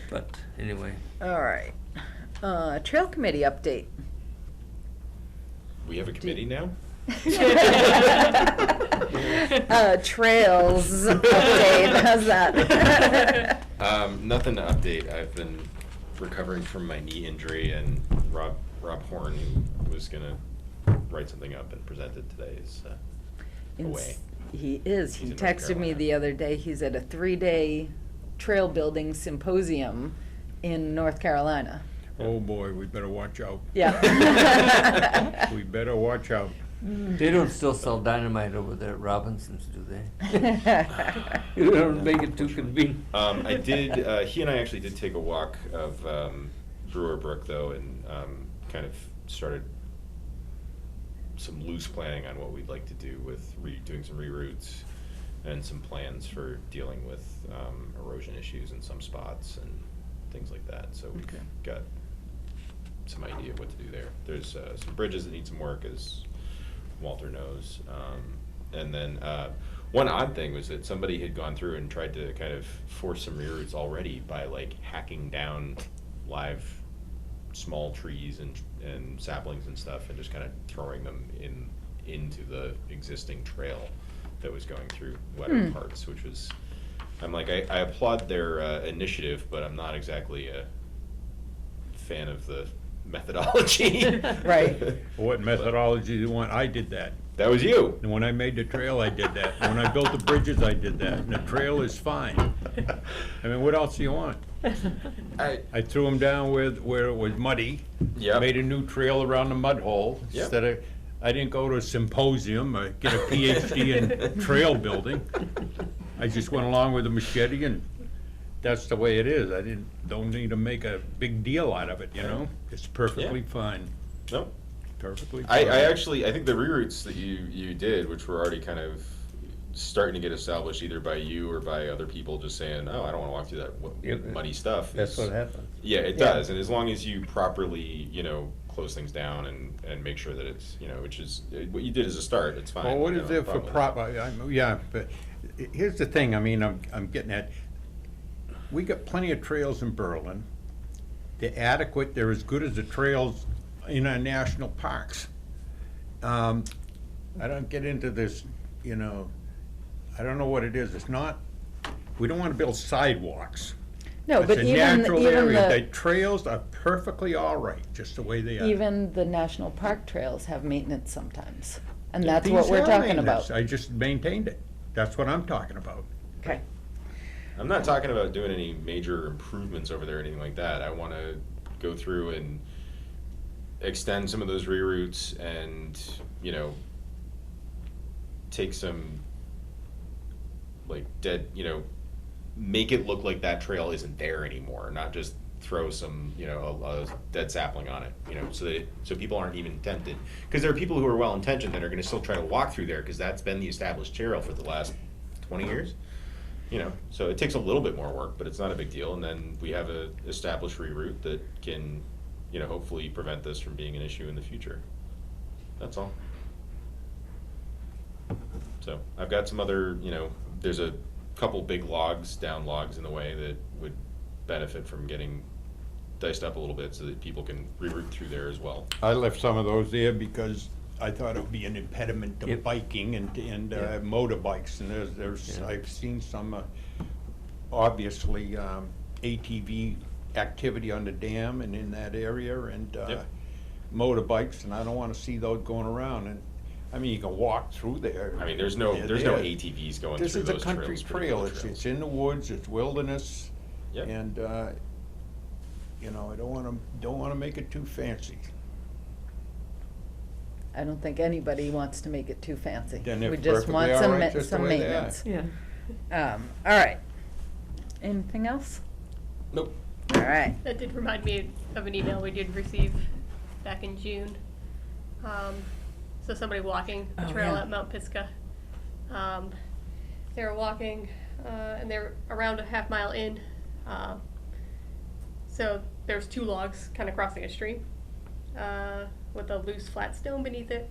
But anyway, all right. Trail committee update. We have a committee now? Trails update, how's that? Nothing to update. I've been recovering from my knee injury, and Rob Horn, who was gonna write something up and present it today, is away. He is. He's He in North texted me Carolina. the other day. He's at a 3-day trail building symposium in North Carolina. Oh, boy, we better watch out. Yeah. We better watch out. they don't still sell dynamite over there at Robinson's, do they? You don't make it too convenient. I did, he and I actually did take a walk of Brewer Brook, though, and kind of started some loose planning on what we'd like to do with doing some reroutes and some plans for dealing with erosion issues in some spots and things like that. So we've Okay. got some idea of what to do there. There's some bridges that need some work, as Walter knows. And then one odd thing was that somebody had gone through and tried to kind of force some reroutes already by like hacking down live small trees and saplings and stuff and just kind of throwing them into the existing trail that was going through wetter parts, which was, I'm like, I applaud their initiative, but I'm not exactly a fan of the methodology. Right. What methodology do you want? I did that. That was you. And when I made the trail, I did that. When I built the bridges, I did that. And the trail is fine. I mean, what else do you want? I threw them down where it was muddy. Yep. Made a new trail around the mud hole. Yep. Instead of, I didn't go to a symposium or get a PhD in trail building. I just went along with a machete, and that's the way it is. Don't need to make a big deal out of it, you know? It's perfectly fine. No, Perfectly I fine. actually, I think the reroutes that you did, which were already kind of starting to get established either by you or by other people just saying, oh, I don't wanna walk through that Yep. muddy stuff. That's is- what happens. Yeah, it Yeah. does, and as long as you properly, close things down and make sure that it's, which is, what you did as a start, it's fine. Well, what I is don't there have a for problem with it. yeah, but here's the thing, I mean, I'm getting at, we got plenty of trails in Berlin. They're adequate, they're as good as the trails in our national parks. I don't get into this, I don't know what it is, it's not, we don't wanna build sidewalks. No, It's but a even natural area. The the, trails are perfectly all right, just the way they are. even the national park trails have maintenance sometimes. And Yeah, that's what these we're are talking maintenance. about. I just maintained it. That's what I'm talking about. Okay. I'm not talking about doing any major improvements over there or anything like that. I wanna go through and extend some of those reroutes and, take some, like, make it look like that trail isn't there anymore, not just throw some, a dead sapling on it, so people aren't even tempted. Because there are people who are well-intentioned that are gonna still try to walk through there, because that's been the established trail for the last 20 years. So it takes a little bit more work, but it's not a big deal, and then we have a established reroute that can, hopefully prevent this from being an issue in the future. That's all. So, I've got some other, there's a couple big down logs in the way that would benefit from getting diced up a little bit so that people can reroute through there as well. I left some of those there because I thought it would be an impediment to Yep. biking and Yeah. motorbikes, and there's, Yeah. I've seen some, obviously, ATV activity on the dam and in that area, and, Yep. motorbikes, and I don't wanna see those going around, and, I mean, you can walk through there. I mean, there's no They're ATVs going through This is a those country trails, pretty trail, good it's trails. in the woods, it's wilderness, Yep. and, I don't wanna make it too fancy. I don't think anybody wants to make it too fancy. Then they're We just perfectly want all some, right just the some way they are. maintenance. Yeah. All right. Anything else? Nope. All right. That did remind me of an email we did receive back in June. So somebody walking the Oh, trail yeah. at Mount Pisgah. They were walking, and they're around a half mile in. So there's two logs kind of crossing a stream, with a loose flat stone beneath it.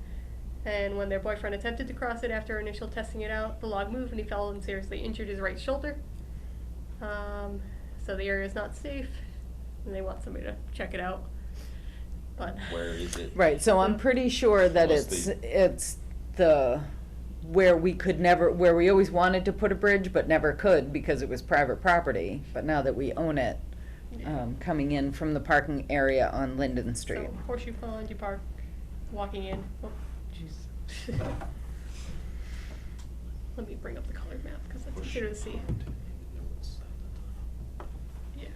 And when their boyfriend attempted to cross it after initial testing it out, the log moved and he fell and seriously injured his right shoulder. So the area is not safe, and they want somebody to check it out. But Where is it? Right, so I'm pretty sure that Mostly- it's the, where we could never, where we always wanted to put a bridge but never could because it was private property, but now that we own it, coming in from the parking area on Linden Street. So Horseshoe Pond, you park, walking in. Oh, jeez. Let me bring up the colored map because that's easier to see. Yeah.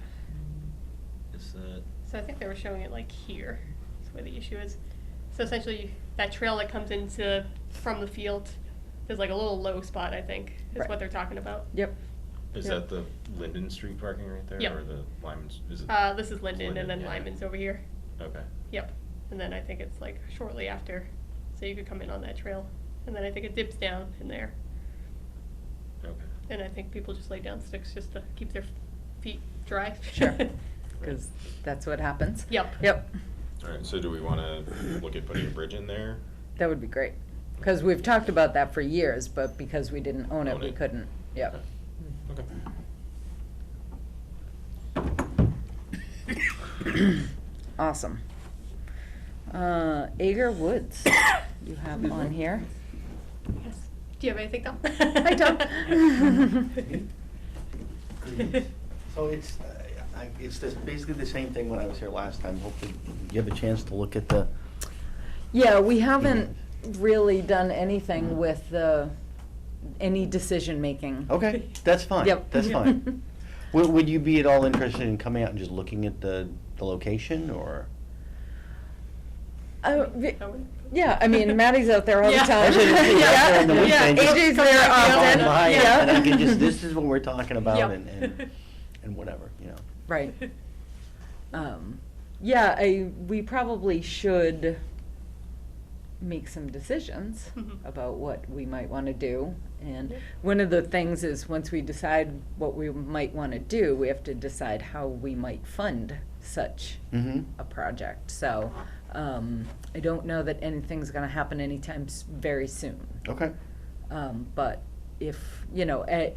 Is that? So I think they were showing it like here. That's where the issue is. So essentially, that trail that comes into from the field, there's like a little low spot. I think is Right. what they're talking about. Yep. Is Yeah. that the Linden Street parking right there, Yep. or the Lyman's? Is it? This is Linden, and then yeah. Lyman's over here. Okay. Yep. And then I think it's like shortly after, so you could come in on that trail, and then I think it dips down in there. Okay. And I think people just lay down sticks just to keep their feet dry. Sure. Because that's what happens. Yep. Yep, All right. So do we want to look at putting a bridge in there? that would be great. Because we've talked about that for years, but because we didn't own it, Own we it. couldn't. Yep. Okay. Awesome. Ager Woods, you have on here. Yes. Do you have anything, Tom? Hi, Tom. So it's basically the same thing when I was here last time. Hopefully you have a chance to look at the. Yeah, we haven't really done anything with any decision-making. Okay, that's fine. Yep. That's fine. Would you be at all interested in coming out and just looking at the location, or? Yeah, I mean, Maddie's out there all the Yeah. time. Actually, just be out there on the Yeah, weekend, just AJ's come there out, Come often. by Yeah. and I can just, this is what we're talking about, Yep. and whatever, you know. Right. Yeah, we probably should make some decisions Mhm. about what we might want to do. And Yep. one of the things is, once we decide what we might want to do, we have to decide how we might fund such Mm-hmm. a project. So, I don't know that anything's gonna happen anytime very soon. Okay. But if,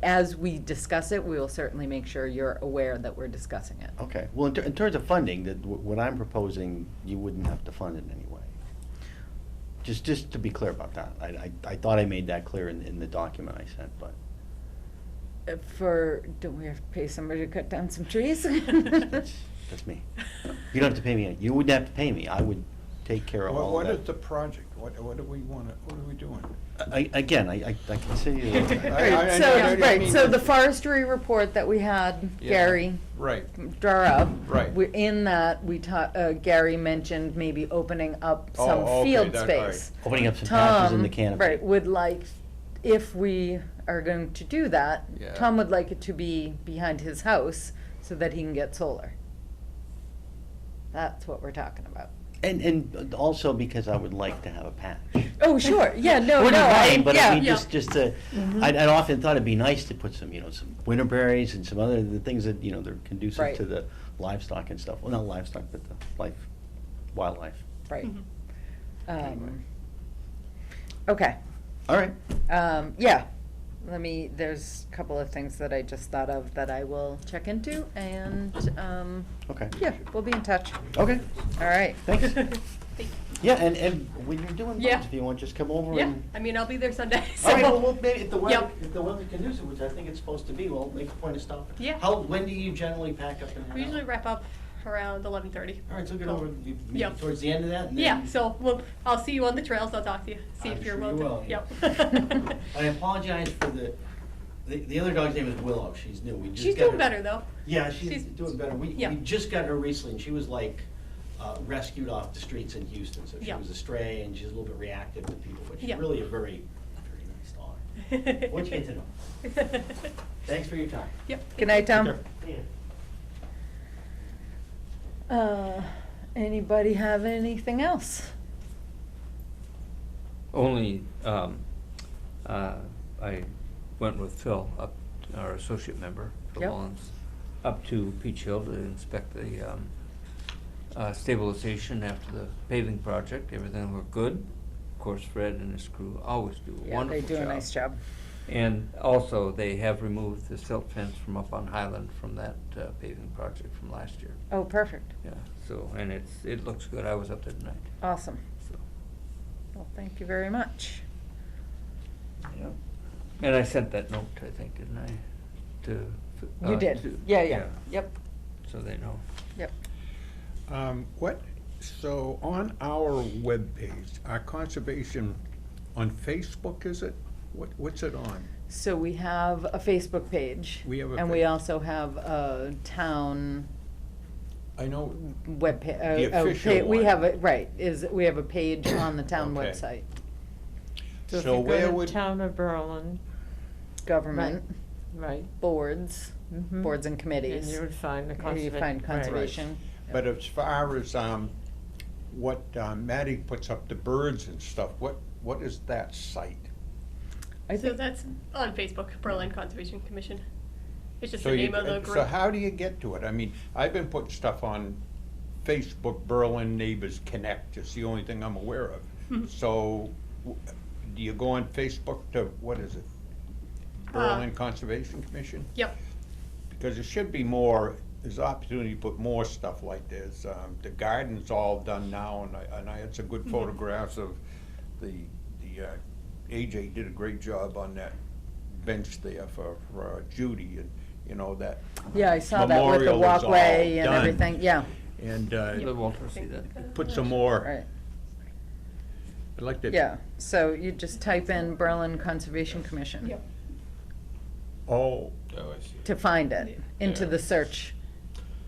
as we discuss it, we will certainly make sure you're aware that we're discussing it. Okay. Well, in terms of funding, what I'm proposing, you wouldn't have to fund it anyway. Just to be clear about that. I thought I made that clear in the document I sent, but. Don't we have to pay somebody to cut down some trees? That's me. You don't have to pay me. You wouldn't have to pay me. I would take care of all What of is the that. project? What do we want, what are we doing? Again, I can say. Right, mean- so the forestry report that we had, Yeah. Gary Right, draw up. Right. In that, Gary mentioned maybe opening up some okay, field that- space. Opening up some patches in the Tom, canopy. right, would like, if we are going to do that, Yeah. Tom would like it to be behind his house so that he can get solar. That's what we're talking about. And also because I would like to have a patch. Oh, sure, yeah, no, Wouldn't no, mind, but I mean, Yeah. just to, I'd often thought it'd be nice to put some, some winter berries and some other, the things that, they're conducive Right. to the livestock and stuff. Well, not livestock, but the wildlife. Right. Mhm. Anyway. Okay. All right. Yeah, there's a couple of things that I just thought of that I will check into, and, Okay. yeah, we'll be in touch. Okay, All right. thanks. Thank you. Yeah, and when you're doing Yeah. those, if you want, just come over Yeah, and. I mean, I'll be there Sunday, so. All right, well, maybe if the weather, Yep. if the weather's conducive, which I think it's supposed to be, we'll make a point of stopping. Yeah. When do you generally pack up and head We usually out? wrap up around 11:30. All right, so get Cool. over, maybe Yep. towards the end of that, and then. Yeah, so I'll see you on the trails, I'll talk to you, see I'm if you're sure you willing to. will, Yep. I apologize for the other dog's name is Willow, she's new, we just She's got doing her- better, though. Yeah, she's She's- doing better, we yeah. just got her recently, and she was like, rescued off the streets in Houston, so she Yeah. was a stray, and she's a little bit reactive to people, but she's Yeah. really a very, very nice dog. What you get to know. Thanks for your time. Yep. Good night, Tom. Yeah. Anybody have anything else? Only, I went with Phil, our associate member, Phil Yep. Mullins, up to Peach Hill to inspect the stabilization after the paving project. Everything looked good. course, Fred and his crew always do a Yeah, wonderful they job. do a nice job. And also, they have removed the silt fence from up on Highland from that paving project from last year. Oh, perfect. Yeah, so, and it looks good. I was up there tonight, Awesome. so. Well, thank you very much. Yep. And I sent that note, I think, didn't I, to? You did. to- Yeah. Yep, So they know. yep. So on our webpage, our conservation on Facebook, is it? What's it on? So we have a Facebook page. We have a And we page. also have a town I know, webpage. The official We one. have a, right, we have a page on the town Okay. website. So if So you where go would- to Town of Berlin, Government, right, boards, Mhm. boards and committees. and you would find the Here conservation. you find conservation. but as far as what Maddie puts up, the birds and stuff, what is that site? I So think, that's on Facebook, Berlin Conservation Commission. It's just So the you- name of the group. So how do you get to it? I mean, I've been putting stuff on Facebook, Berlin Neighbors Connect, it's the only thing I'm aware of. Mhm. So, do you go on Facebook to, what is it? Berlin Conservation Commission? Yep. Because there should be more, there's opportunity to put more stuff like this. The garden's all done now, and I had some good Mhm. photographs of the AJ did a great job on that bench there for Judy, and, you know, that. yeah, I saw that with the memorial is all walkway and done. everything, yeah, And Let Walter see that. put some more, right. I'd like to. Yeah, so you just type in Berlin Conservation Commission Yep. Oh, Oh, I see. to find it, into Yeah. the search.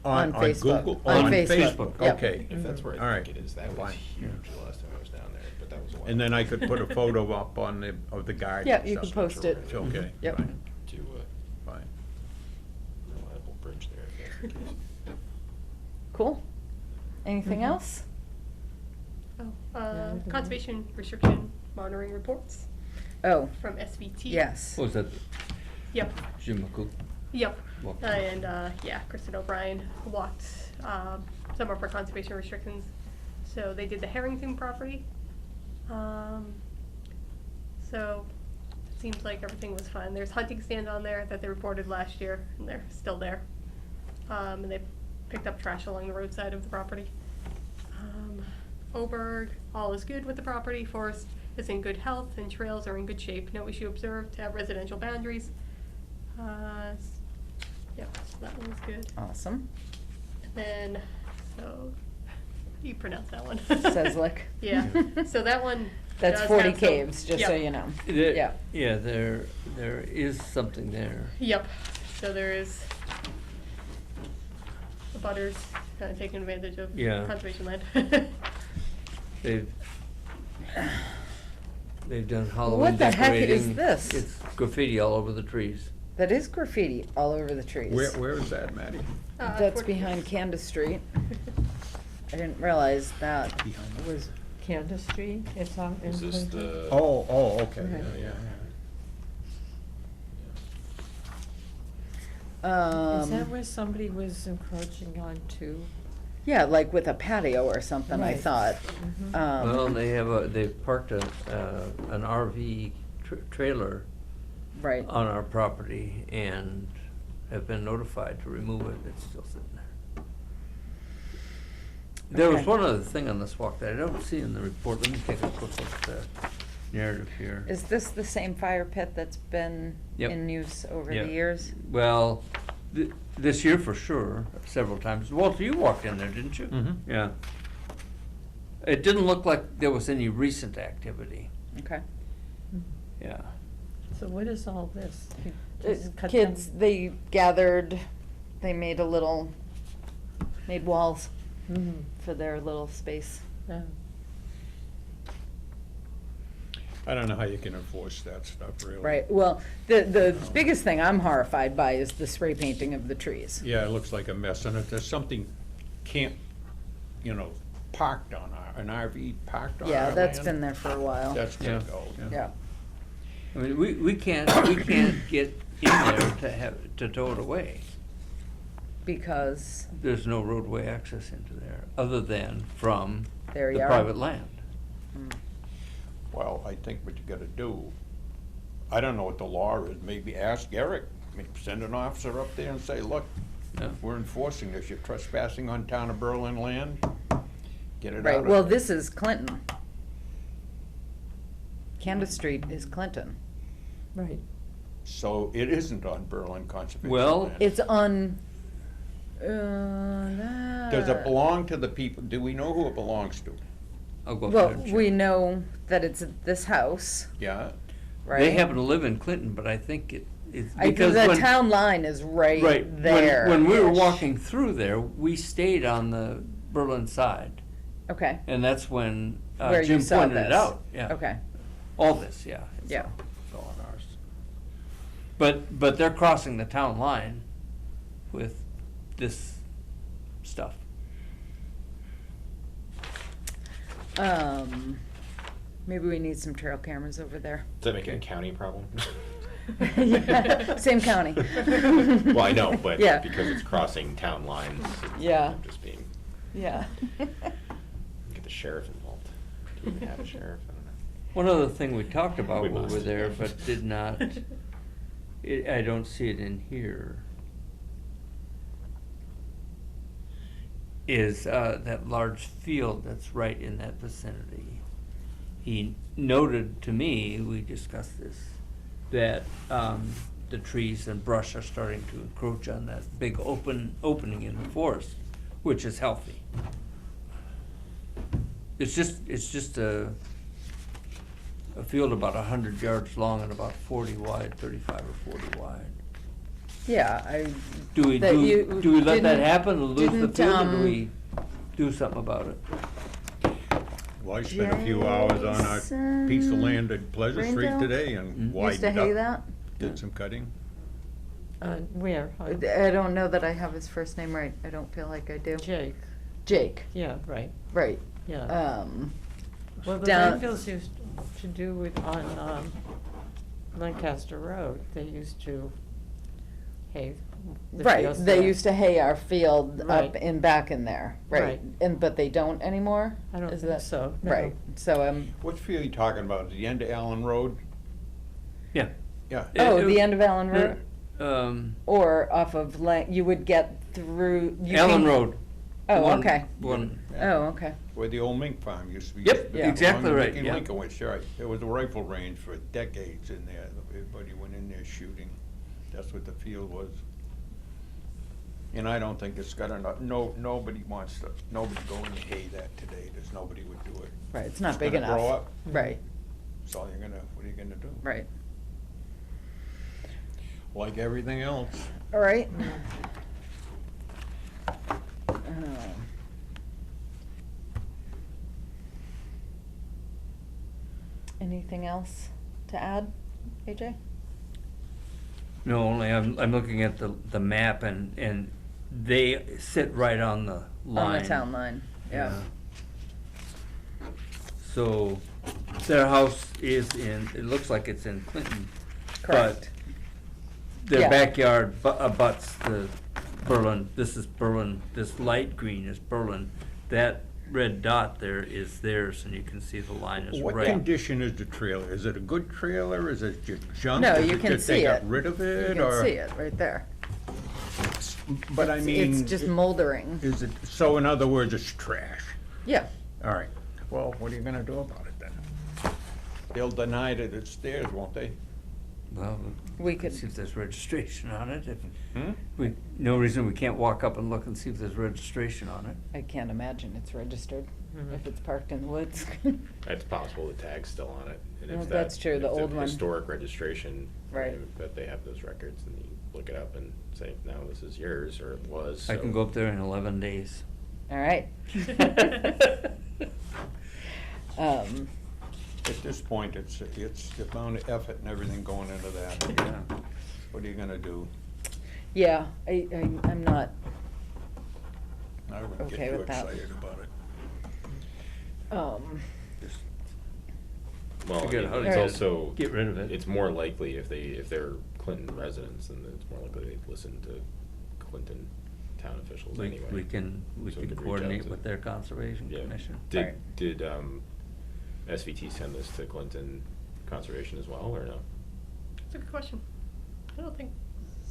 on On Facebook. Google? On Facebook, Yep. okay. If that's where All I right. think it is, that was Fine. huge the last time I was down there, but that was a while. And then I could put a photo up on of the garden. Yeah, and you can stuff. post it. It's okay. Yep. fine, To Fine. reliable bridge there, if that's the case. Cool. Anything Mhm. else? Conservation restriction monitoring reports Oh, from SVT. yes. What was that, Yep, Jim McCook? yep. Walked. And, yeah, Kristen O'Brien walked, some of our conservation restrictions. So they did the Harrington property. So it seems like everything was fine. There's hunting stand on there that they reported last year, and they're still there. And they picked up trash along the roadside of the property. Oberg, all is good with the property. Forest is in good health and trails are in good shape. No issue observed. Have residential boundaries. Yep, so that one was good. Awesome. And then, so, you pronounce that one. Seslick. Yeah, so that one. That's does 40 have some- caves, just so yep. you know. There- Yeah. Yeah, there is something there. Yep, so there is the butters kind of taking advantage of Yeah. conservation land. They've done Halloween What the heck is decorating. this? It's graffiti all over the trees. That is graffiti all over the trees. Where is that, Matty? That's 40 behind Candace Street. I didn't realize that Behind was, Candace Street, it's on. in Is this Clinton. the? Oh, okay, Okay. yeah. Is that um, where somebody was encroaching on too? yeah, like with a patio or something, I Right. thought. Mhm. Well, they've parked an RV trailer Right. on our property and have been notified to remove it. It's still sitting there. There was Okay. one other thing on this walk that I don't see in the report. Let me take a quick look at the narrative here. Is this the same fire pit that's been Yep. in use over Yep. the years? Well, this year for sure, several times. Walter, you walked in there, didn't you? Mhm. Yeah. It didn't look like there was any recent activity. Okay. Yeah. So what is all this? You just cut Kids, them? they gathered, they made made walls Mhm. for their little space. Yeah. I don't know how you can enforce that stuff, really. Right, well, the biggest thing I'm horrified by is the spray painting of the trees. Yeah, it looks like a mess, and if there's something parked on an RV parked on our Yeah, land. that's been there for a while. That's gonna Yeah. go. Yeah, I mean, we can't get in there to tow it away. because There's no roadway access into there, other than from Their the yard. private land. Well, I think what you gotta do, I don't know what the law is, maybe ask Eric, maybe send an officer up there and say, look, Yeah. we're enforcing this, you're trespassing on town of Berlin land, get it out Right, of well, there. this is Clinton. Candace Street is Clinton. Right. So it isn't on Berlin conservation Well, land. It's on, Does it belong to the people, do we know who it belongs to? I'll go up well, there and check. we know that it's this house, Yeah, right? They happen to live in Clinton, but I think it's I, because the when, town line is right right, there. when we were walking through there, we stayed on the Berlin side, Okay, and that's when where Jim you saw pointed it this. out. Yeah. Okay, All this, yeah. Yeah. It's all on ours. But they're crossing the town line with this stuff. maybe we need some trail cameras over there. Does that make it a county problem? Yeah, same county. Well, I know, but Yeah. because it's crossing town lines, Yeah. I'm just being, Yeah. get the sheriff involved. Do we even have a sheriff? I don't know. One other thing we talked about We when we must. were there, but did not, I don't see it in here, is that large field that's right in that vicinity. He noted to me, we discussed this, that the trees and brush are starting to encroach on that big opening in the forest, which is healthy. It's just a field about 100 yards long and about 40 wide, 35 or 40 wide. Yeah, Do we That you let that didn't- happen and lose the didn't, field, or do um, we do something about it? well, I spent a few hours on a piece of land at Pleasant Street Rainville? today and Mhm. widened used to hay up, that? did some cutting. Where? I don't know that I have his first name right. I don't feel like I do. Jake. Jake, Yeah, right. right. Yeah. Well, the down- Rainfields used to do with, on Lancaster Road, they used to hay. the Right, fields they there. used to hay our field up Right. and back in there, right? Right. And, but they don't anymore? I don't Is think that- so, no. Right, so, Which field are you talking about, the end of Allen Road? Yeah. Yeah. oh, the end of Allen Road? Um, Or off of you would get through. you Allen came- Road. Oh, One- okay. One, Oh, okay. Where the old mink farm used to be. Yep, Yeah. exactly Along right, Mickey yeah. Linkowitz, right. There was a rifle range for decades in there. Everybody went in there shooting. That's what the field was. And I don't think it's got enough, nobody wants to, nobody go and hay that today. There's nobody would do it. Right, it's not It's big gonna enough. grow up. Right, That's all you're gonna, what are you gonna do? right. Like everything else. All right. Anything else to add, AJ? no, only I'm looking at the map and they sit right on the line. On the town line, yeah. So their house is in, it looks like it's in Clinton. Correct. But their Yeah. backyard abuts the Berlin, this is Berlin, this light green is Berlin. That red dot there is theirs, and you can see the line is What right. condition is the trailer? Is it a good trailer? Is it just junk? No, Is you it can just see they got it. rid of You it, can or? see it right there. But I mean. It's just moldering. Is it, so in other words, it's trash? Yeah, All right. Well, what are you gonna do about it then? They'll deny that it's theirs, won't they? Well, We could- see if there's registration on it. If Hmm? no reason we can't walk up and look and see if there's registration on it. I can't imagine it's registered Mhm. if it's parked in the woods. It's possible the tag's still on it. And if Well, that- that's true, the if old one. Historic registration. Right. That they have those records, and you look it up and say, no, this is yours, or it was. I can so- go up there in 11 days. All right. At this point, it's the amount of effort and everything going into that. Yeah. What are you gonna do? Yeah, I'm not, I wouldn't Okay get too with that. excited about it. Just Well, Figure out how to it's get- also. get rid of it. It's more likely if they're Clinton residents, then it's more likely they listen to Clinton town officials anyway. We can So we could reach out coordinate to- with their conservation Yeah. commission. Did, Right. did, SVT send this to Clinton Conservation as well, or no? That's a good question. I don't think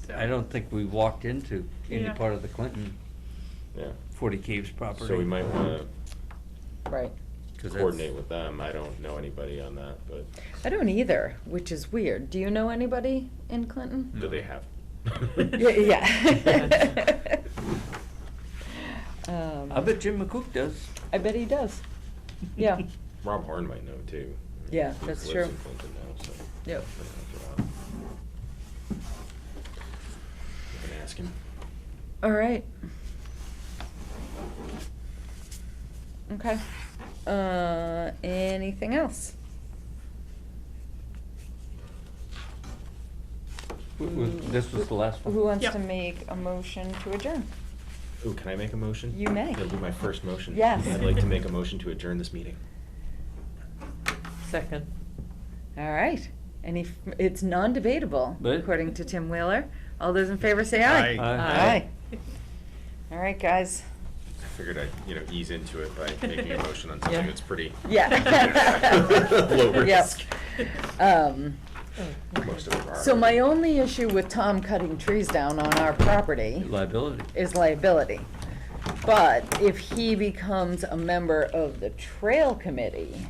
so. I don't think we walked into any Yeah. part of the Clinton Yeah. 40 Caves property. So we might wanna Right. 'Cause coordinate with them. I don't know anybody on that, but I don't either, which is weird. Do you know anybody in Clinton? do they have? Yeah. I bet Jim McCook does. I bet he does. Yeah. Rob Horn might know too. Yeah, He that's lives true. in Clinton now, so. Yep. You can ask him. All right. Okay. Anything else? This was the last one. Who wants Yep. to make a motion to adjourn? Ooh, can I make a motion? You may. That'll be my first motion. Yes. I'd like to make a motion to adjourn this meeting. Second. All right. It's non-debatable, But- according to Tim Wheeler. All those in favor say aye. Aye. Aye. All right, guys. I figured I'd, ease into it by making a motion on something Yeah. that's pretty Yeah. low Yep. risk. Um, Most of them are. So my only issue with Tom cutting trees down on our property Liability. is liability. But if he becomes a member of the trail committee,